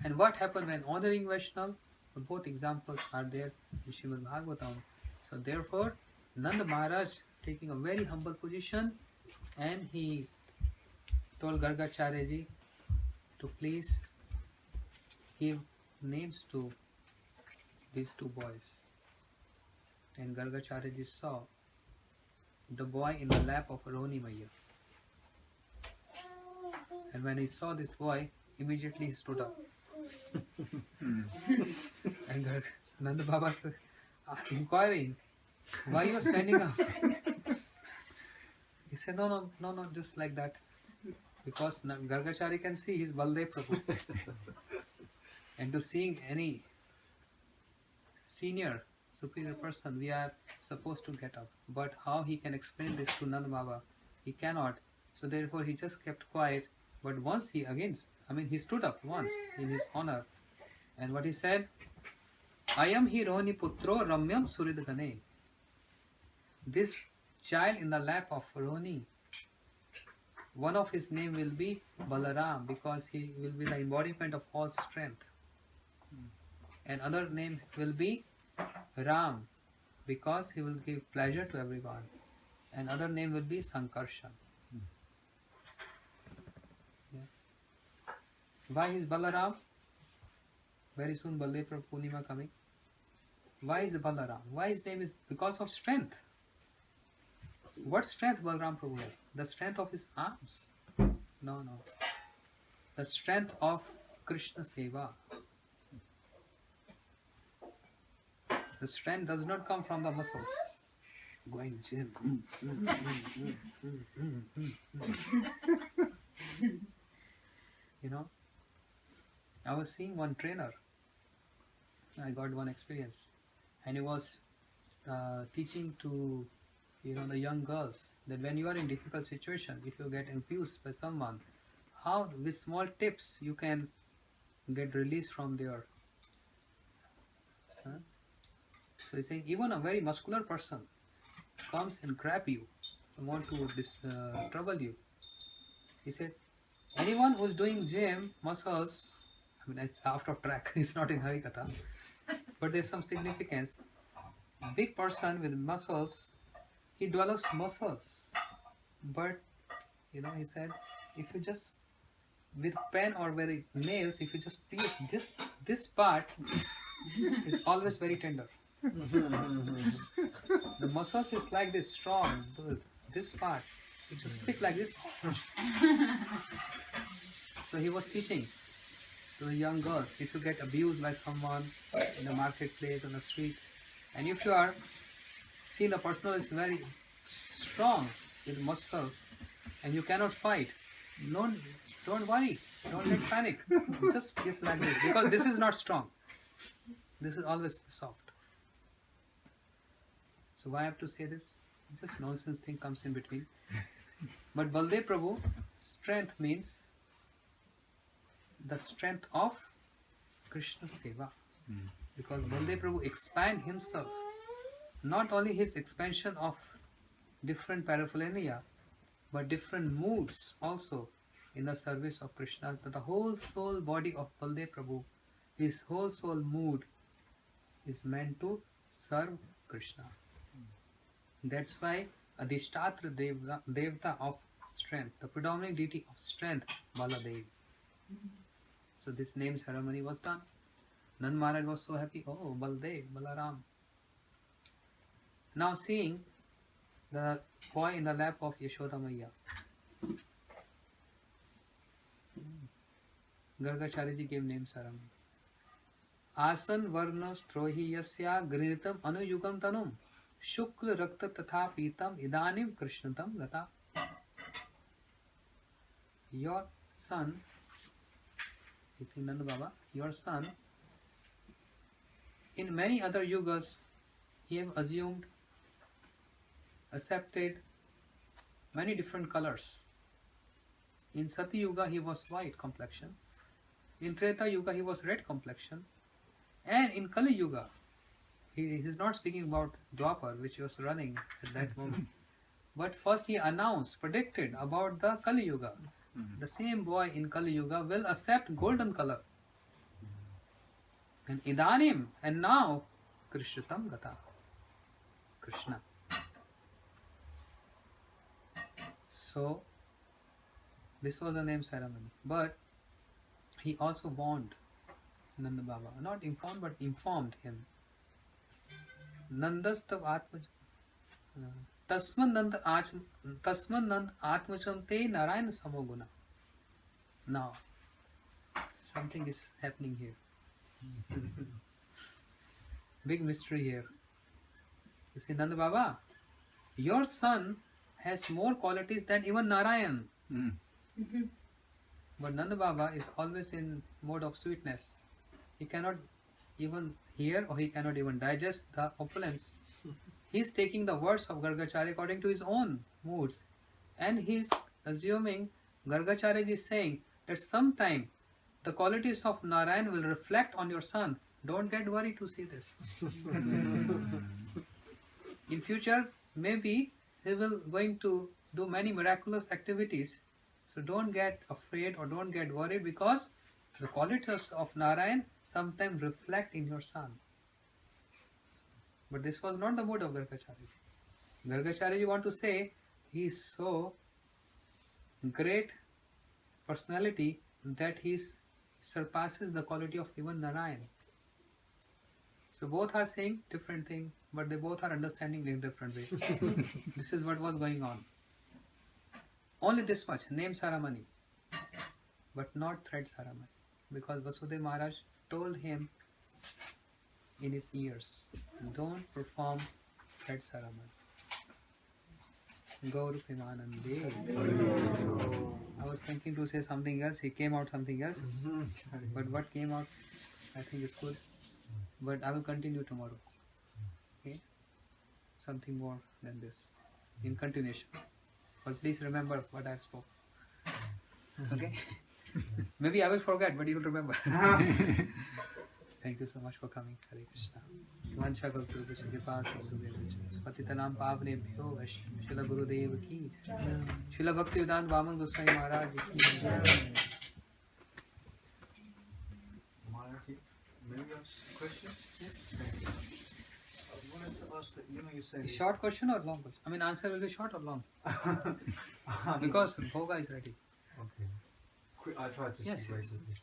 and what happened when honoring Vaishnav? Both examples are there in Srimad Bhagavatam. So therefore, Nanda Maharaj, taking a very humble position, and he told Gargacharya ji to please give names to these two boys. And Gargacharya ji saw the boy in the lap of Rohini Maiya. And when he saw this boy, immediately he stood up. And Nanda Baba said, inquiring, why you are standing up? He said, no, just like that. Because Gargacharya can see his Baldev Prabhu. And to seeing any senior, superior person, we are supposed to get up. But how he can explain this to Nanda Baba? He cannot. So therefore he just kept quiet. But once he stood up once in his honor. And what he said? Ayam hi Rohini Putro Ramyam Suridgane. This child in the lap of Rohini, one of his name will be Balaram, because he will be the embodiment of all strength. And other name will be Ram, because he will give pleasure to everyone. And other name will be Sankarshan. Yeah. Why is Balaram? Very soon Baldev Purnima coming. Why is Balaram? Why his name is? Because of strength. What strength Balaram Prabhu had? The strength of his arms? No. The strength of Krishna Seva. The strength does not come from the muscles. Going gym. You know, I was seeing one trainer. I got one experience, and he was teaching to the young girls that when you are in difficult situation, if you get abused by someone, how with small tips you can get released from their. So he's saying even a very muscular person comes and grab you and want to trouble you. He said, anyone who's doing gym, muscles, it's out of track, it's not in Harikatha, but there's some significance. A big person with muscles, he develops muscles. But, he said, if you just, with pen or with nails, if you just pierce this part, is always very tender. The muscles is like this strong. This part, you just click like this. So he was teaching to the young girls, if you get abused by someone in the marketplace, on the street, and if you are seen a person is very strong with muscles and you cannot fight, don't worry, don't get panic. Just like this, because this is not strong. This is always soft. So why I have to say this? Just nonsense thing comes in between. But Baldev Prabhu, strength means the strength of Krishna Seva. Because Baldev Prabhu expand himself, not only his expansion of different paraphernalia, but different moods also in the service of Krishna. The whole soul body of Baldev Prabhu, his whole soul mood is meant to serve Krishna. That's why Adhishtatra Devta of strength, the predominant deity of strength, Baladev. So this name ceremony was done. Nand Maharaj was so happy. Oh, Baldev, Balaram. Now seeing the boy in the lap of Yashoda Maiya. Gargacharya ji gave name ceremony. Asan varna strohi yasya grinitam anuyugam tanum shukla rakta tatha pitam idanim krishnatam gata. Your son, he is Nanda Baba, your son, in many other yugas, he have assumed, accepted many different colors. In Sati Yuga, he was white complexion. In Treta Yuga, he was red complexion. And in Kali Yuga, he is not speaking about Dwapar, which was running at that moment. But first he announced, predicted about the Kali Yuga. The same boy in Kali Yuga will accept golden color. And Idanim, and now Krishnatam Gata. Krishna. So, this was the name ceremony. But he also warned Nanda Baba, not informed but informed him. Nandastav Atma Tasman Nand Atmacham Te Narayana Samoguna. Now, something is happening here. Big mystery here. You see, Nanda Baba, your son has more qualities than even Narayan. But Nanda Baba is always in mode of sweetness. He cannot even hear or he cannot even digest the opulence. He is taking the words of Gargacharya according to his own moods. And he is assuming, Gargacharya is saying that sometime the qualities of Narayan will reflect on your son. Don't get worried to see this. In future, maybe he will going to do many miraculous activities. So don't get afraid or don't get worried, because the qualities of Narayan sometimes reflect in your son. But this was not the mood of Gargacharya. Gargacharya want to say he is so great personality that he surpasses the quality of even Narayan. So both are saying different things, but they both are understanding in different ways. This is what was going on. Only this much, name ceremony, but not thread ceremony. Because Vasudev Maharaj told him in his ears, don't perform thread ceremony. Gauru Premanande. I was thinking to say something else, he came out something else. But what came out, I think is good. But I will continue tomorrow. Okay? Something more than this. In continuation. But please remember what I spoke. Okay? Maybe I will forget, but you will remember. Thank you so much for coming. Hare Krishna. Vancha Gautu Kripa Patitanam Pavnebhyo Srila Gurudev ki jai. Srila Bhakti Vedanta Vaman Goswami Maharaj ki jai. Maybe you have a question? Yes. I wanted to ask that, you said... A short question or long question? I mean, answer will be short or long? Because Bhoga is ready. Okay. I tried to Yes, speak very yes. quickly.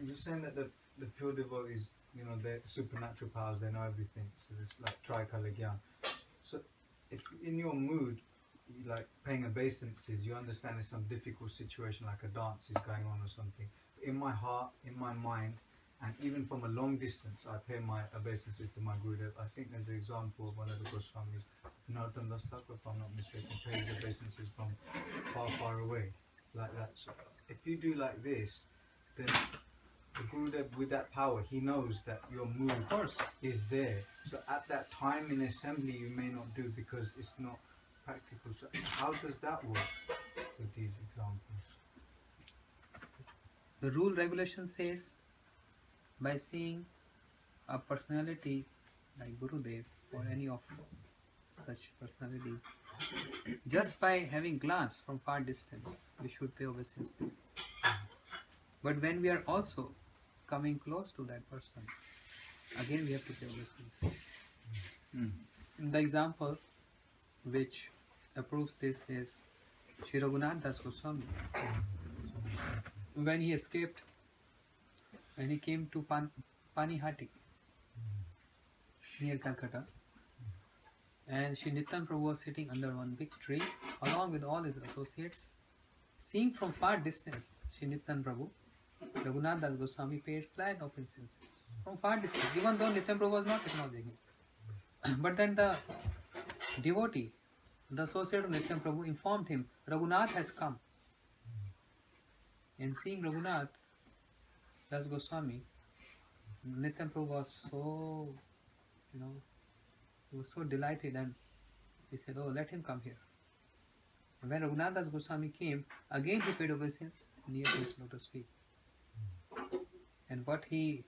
You're saying that the pure devotees you know, they're supernatural powers, they know everything. So it's like Trikala Gyan. So if in your mood, you like paying obeisances, you understand there's some difficult situation like a dance is going on or something. In my heart, in my mind, and even from a long distance, I pay my obeisances to my Gurudev. I think there's an example of one of the Goswamis, Narottam Das Thakur, if I'm not mistaken, pays obeisances from far, far away, like that. So if you do like this, then the Gurudev, with that power, he knows that your mood Of course. is there. So at that time in assembly, you may not do because it's not practical. So how does that work with these examples? The rule regulation says by seeing a personality like Gurudev or any of such personality, just by having glance from far distance, we should pay obeisance to. But when we are also coming close to that person, again we have to pay obeisance. The example which approves this is Sri Raghunath Das Goswami. When he escaped, when he came to Panihati near Calcutta, and Sri Nityan Prabhu was sitting under one big tree along with all his associates. Seeing from far distance Sri Nityan Prabhu, Raghunath Das Goswami paid flag obeisances from far distance, even though Nityan Prabhu was not acknowledging him. But then the devotee, the associate of Nityan Prabhu, informed him, Raghunath has come. And seeing Raghunath Das Goswami, Nityan Prabhu was so, he was so delighted, and he said, oh, let him come here. And when Raghunath Das Goswami came, again he paid obeisance near to his lotus feet. And what he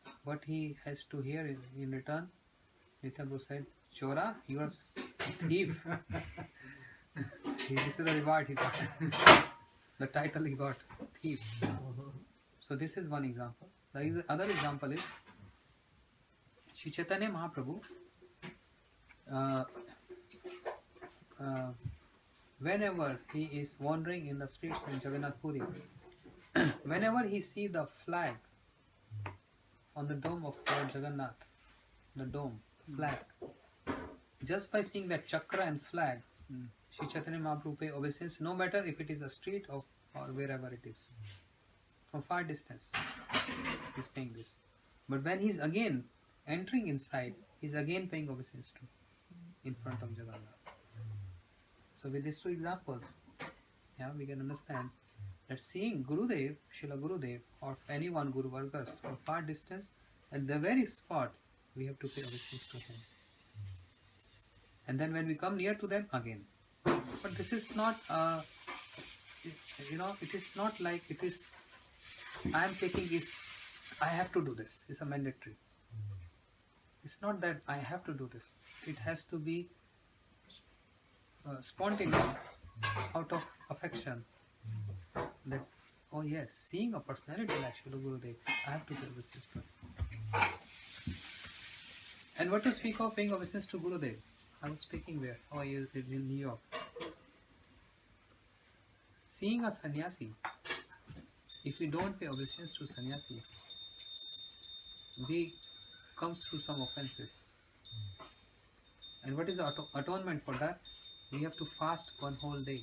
has to hear in return, Nityan Prabhu said, Chora, you are a thief. This is the reward he got. The title he got, thief. So this is one example. The other example is Shri Chaitanya Mahaprabhu. Whenever he is wandering in the streets in Jagannath Puri, whenever he see the flag on the dome of Lord Jagannath, the dome, flag, just by seeing that chakra and flag, Shri Chaitanya Mahaprabhu pay obeisance, no matter if it is a street or wherever it is. From far distance, he is paying this. But when he is again entering inside, he is again paying obeisance to in front of Jagannath. So with these two examples, we can understand that seeing Gurudev, Srila Gurudev, or anyone Guru Vargas from far distance, at the very spot, we have to pay obeisance to him. And then when we come near to them, again. But this is not, it is not like it is, I am taking this, I have to do this, it's a mandatory. It's not that I have to do this. It has to be spontaneous, out of affection. That, oh yes, seeing a personality like Srila Gurudev, I have to pay obeisance to him. And what to speak of paying obeisance to Gurudev? I was speaking where? Oh, in New York. Seeing a sannyasi, if we don't pay obeisance to sannyasi, we come through some offenses. And what is the atonement for that? We have to fast one whole day.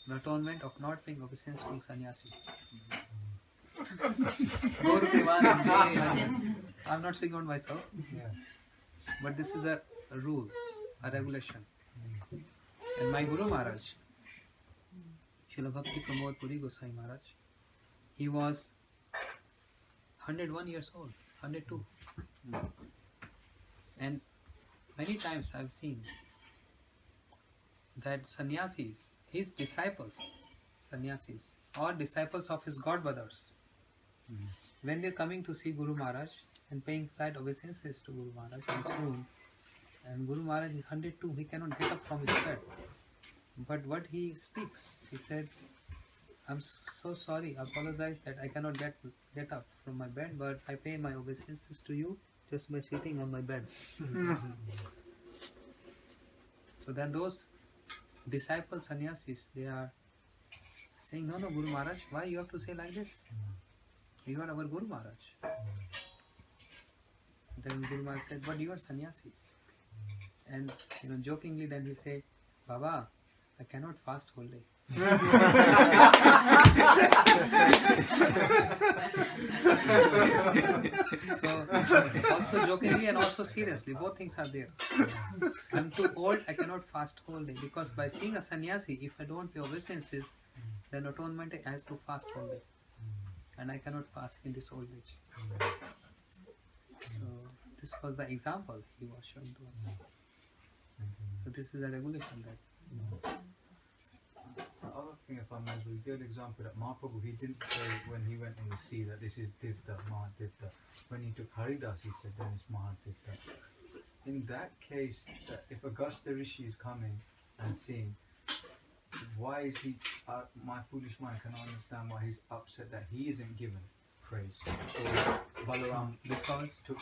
The atonement of not paying obeisance to sannyasi. I'm not speaking about myself, but this is a rule, a regulation. And my Guru Maharaj, Srila Bhakti Pramod Puri Gosai Maharaj, he was 101 years old, 102. And many times I've seen that sannyasis, his disciples, sannyasis, or disciples of his godbrothers, when they're coming to see Guru Maharaj and paying flat obeisances to Guru Maharaj in his room, and Guru Maharaj is 102, he cannot get up from his bed. But what he speaks, he said, I'm so sorry, I apologize that I cannot get up from my bed, but I pay my obeisances to you just by sitting on my bed. So then those disciple sannyasis, they are saying, no, Guru Maharaj, why you have to say like this? You are our Guru Maharaj. Then Guru Maharaj said, but you are sannyasi. And jokingly then he said, Baba, I cannot fast whole day. So also jokingly and also seriously, both things are there. I'm too old, I cannot fast whole day, because by seeing a sannyasi, if I don't pay obeisances, then atonement has to fast whole day, and I cannot fast in this old age. So this was the example he was showing to us. So this is a regulation that. The other thing, if I may, is a good example that Mahaprabhu, he didn't say when he went in the sea that this is Tirtha, Mahatirtha. When he took Haridas, he said then it's Mahatirtha. So in that case, if Agastya Rishi is coming and seeing, why is he, my foolish mind cannot understand why he's upset that he isn't given praise. Or Balaram Because took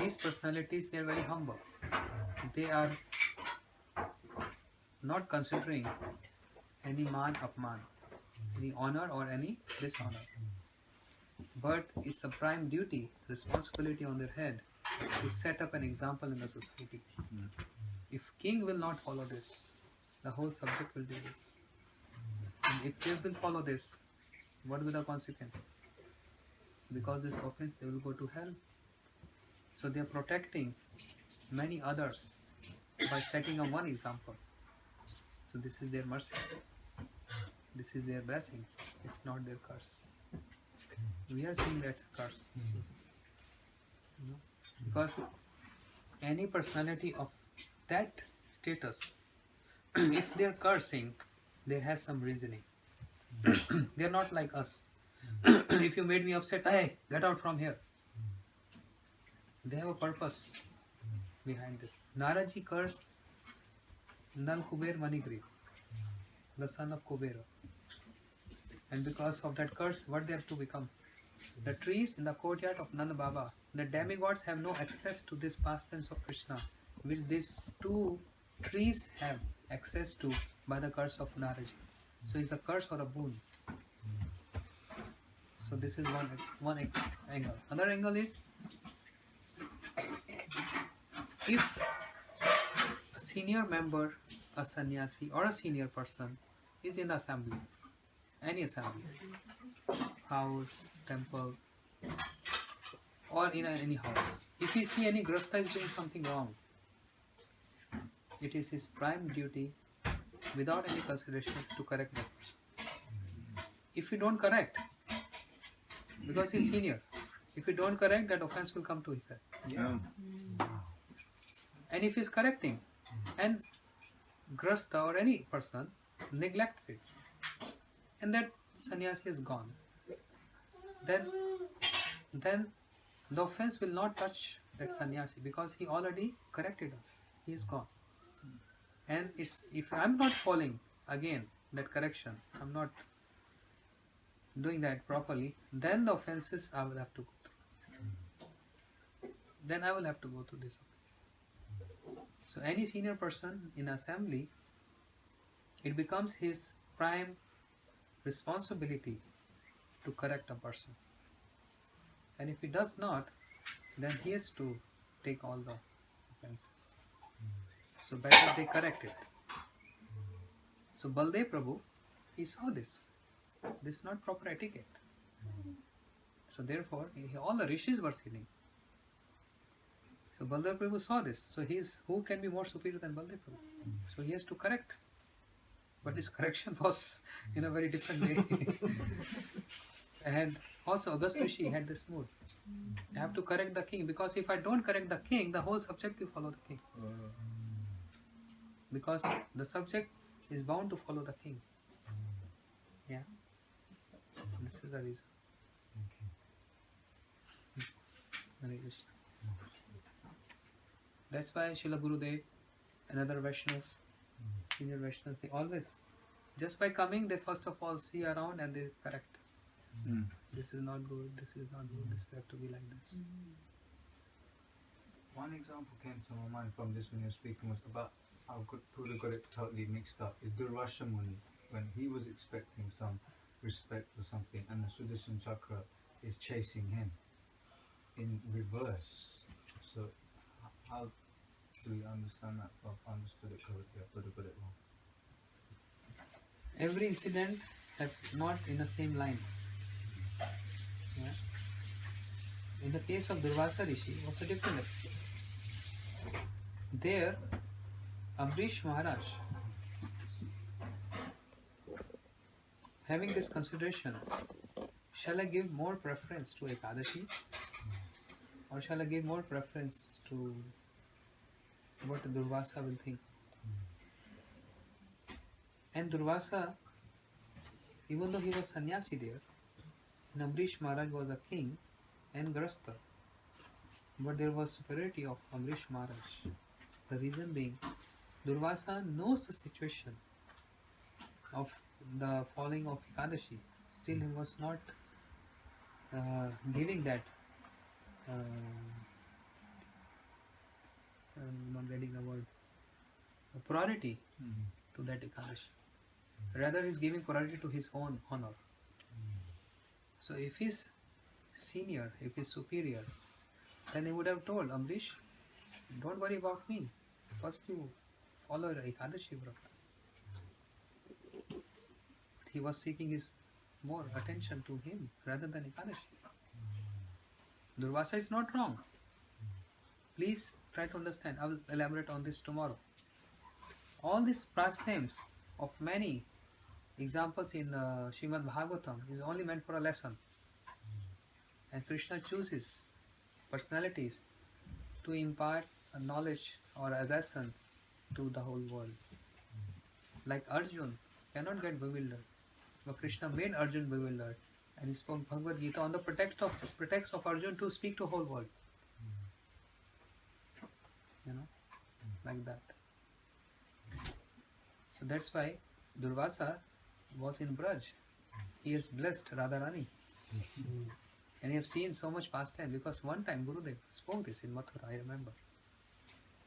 these personalities, they are very humble. They are not considering any man upman, any honor or any dishonor. But it's a prime duty, responsibility on their head to set up an example in the society. If king will not follow this, the whole subject will do this. And if they will follow this, what will be the consequence? Because this offense, they will go to hell. So they are protecting many others by setting up one example. So this is their mercy. This is their blessing. It's not their curse. We are seeing that's a curse. Because any personality of that status, if they are cursing, there has some reasoning. They are not like us. If you made me upset, hey, get out from here. They have a purpose behind this. Naraji cursed Nal Kuber Manigriv, the son of Kubera. And because of that curse, what they have to become? The trees in the courtyard of Nanda Baba, the demigods have no access to this pastimes of Krishna, which these two trees have access to by the curse of Naraji. So it's a curse or a boon. So this is one angle. Another angle is, if a senior member, a sannyasi or a senior person is in the assembly, any assembly, house, temple, or in any house, if we see any grasta is doing something wrong, it is his prime duty, without any consideration, to correct that person. If you don't correct, because he's senior, if you don't correct, that offense will come to his head. Yeah. And if he's correcting, and grasta or any person neglects it, and that sannyasi is gone, then the offense will not touch that sannyasi, because he already corrected us. He is gone. And if I'm not following again that correction, I'm not doing that properly, then the offenses I will have to go through. Then I will have to go through these offenses. So any senior person in assembly, it becomes his prime responsibility to correct a person. And if he does not, then he has to take all the offenses. So better they correct it. So Baldev Prabhu, he saw this. This is not proper etiquette. So therefore, all the rishis were sinning. So Baldev Prabhu saw this. So who can be more superior than Baldev Prabhu? So he has to correct. But his correction was in a very different way. And also Agastya Rishi had this mood. I have to correct the king, because if I don't correct the king, the whole subject will follow the king. Because the subject is bound to follow the king. Yeah. This is the reason. Hare Krishna. That's why Srila Gurudev and other Vaishnavas, senior Vaishnavas, they always, just by coming, they first of all see around and they correct. This is not good, this is not good, this have to be like this. One example came to my mind from this when you were speaking was about how Puru got it totally mixed up. Is Durvasha Muni, when he was expecting some respect or something, and the Sudarshan Chakra is chasing him in reverse. So how do you understand that? I've understood it correctly. I could have got it wrong. Every incident is not in the same line. Yeah? In the case of Durvasa Rishi, it was a different episode. There, Amrish Maharaj, having this consideration, shall I give more preference to Ekadashi, or shall I give more preference to what Durvasa will think? And Durvasa, even though he was sannyasi there, and Amrish Maharaj was a king and Grasta, but there was superiority of Amrish Maharaj. The reason being, Durvasa knows the situation of the falling of Ekadashi. Still, he was not giving that. I'm not getting the word. Priority to that Ekadashi. Rather, he's giving priority to his own honor. So, if he's senior, if he's superior, then he would have told Amrish, don't worry about me. First, you follow Ekadashi Vrata. He was seeking his more attention to him rather than Ekadashi. Durvasa is not wrong. Please try to understand. I will elaborate on this tomorrow. All these prastames of many examples in Srimad Bhagavatam is only meant for a lesson. And Krishna chooses personalities to impart a knowledge or a lesson to the whole world. Like Arjun cannot get bewildered, but Krishna made Arjun bewildered, and he spoke Bhagavad Gita on the pretext of Arjun to speak to whole world. You know, like that. So that's why Durvasa was in Braj. He is blessed Radharani. And you have seen so much pastime because one time Gurudev spoke this in Mathura, I remember.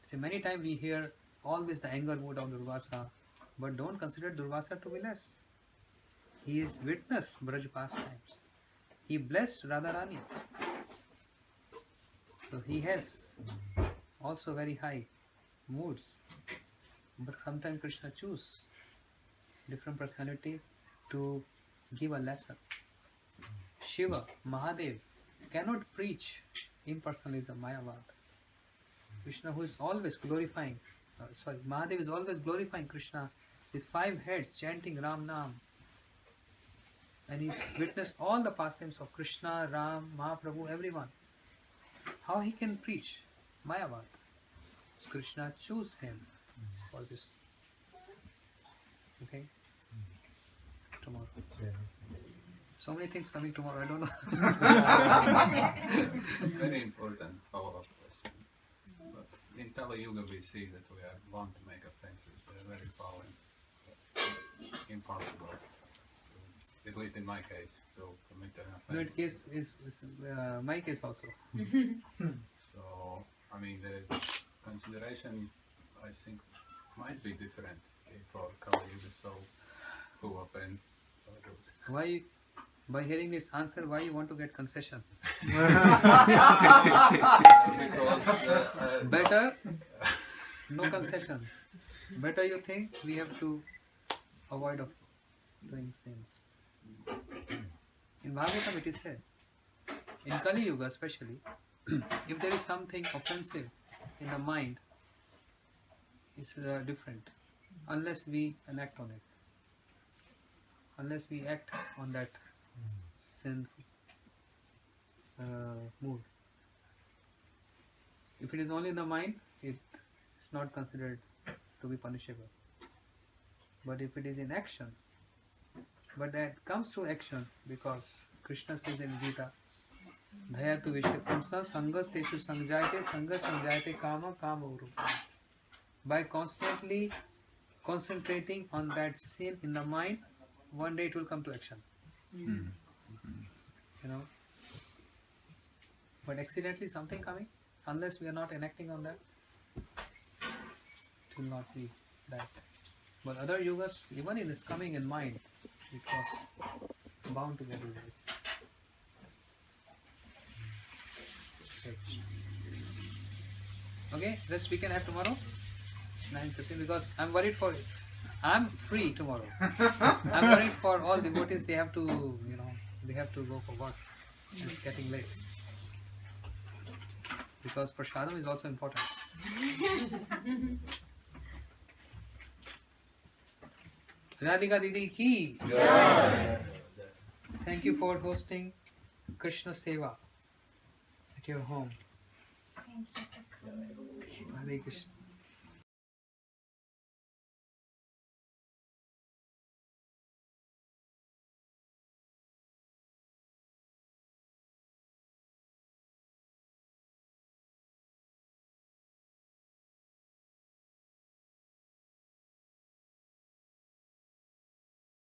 See, many times we hear always the anger mood of Durvasa, but don't consider Durvasa to be less. He is witness Braj pastimes. He blessed Radharani. So he has also very high moods. But sometimes Krishna chooses different personality to give a lesson. Shiva, Mahadev cannot preach impersonalism, Mayavad. Krishna, who is always glorifying, Mahadev is always glorifying Krishna with 5 heads, chanting Ram Nam. And he's witnessed all the pastimes of Krishna, Ram, Mahaprabhu, everyone. How he can preach Mayavad? Krishna chose him for this. Okay? Tomorrow. So many things coming tomorrow, I don't know. Very important follow-up question. But in Kali Yuga we see that we are bound to make offenses. They are very foul and impossible. So, at least in my case, to commit an No, offense. it case is my case also. So, I mean, the consideration, I think, might be different for Kali Yuga, so who offends. So it was- Why, by hearing this answer, why you want to get concession? Better, no concession. Better you think we have to avoid of doing sins. In Bhagavatam it is said, in Kali Yuga especially, if there is something offensive in the mind, it's different. Unless we enact on it. Unless we act on that sin mood. If it is only in the mind, it is not considered to be punishable. But if it is in action, but that comes to action because Krishna says in Gita, Dhayatu Vishyakamsa Sangas Teshu Sangjayate Sangas Sangjayate Kama Kama Urupa. By constantly concentrating on that sin in the mind, one day it will come to action. You know. But accidentally something coming, unless we are not enacting on that, it will not be that. But other yugas, even in this coming in mind, it was bound to get results. Hare Krishna. Okay, rest we can have tomorrow, 9:15, because I'm worried for. I'm free tomorrow. I'm worried for all devotees. They have to, they have to go for work. It's getting late. Because prasadam is also important. Radhika Didi ki. Thank you for hosting Krishna Seva at your home. Thank you. Hare Krishna.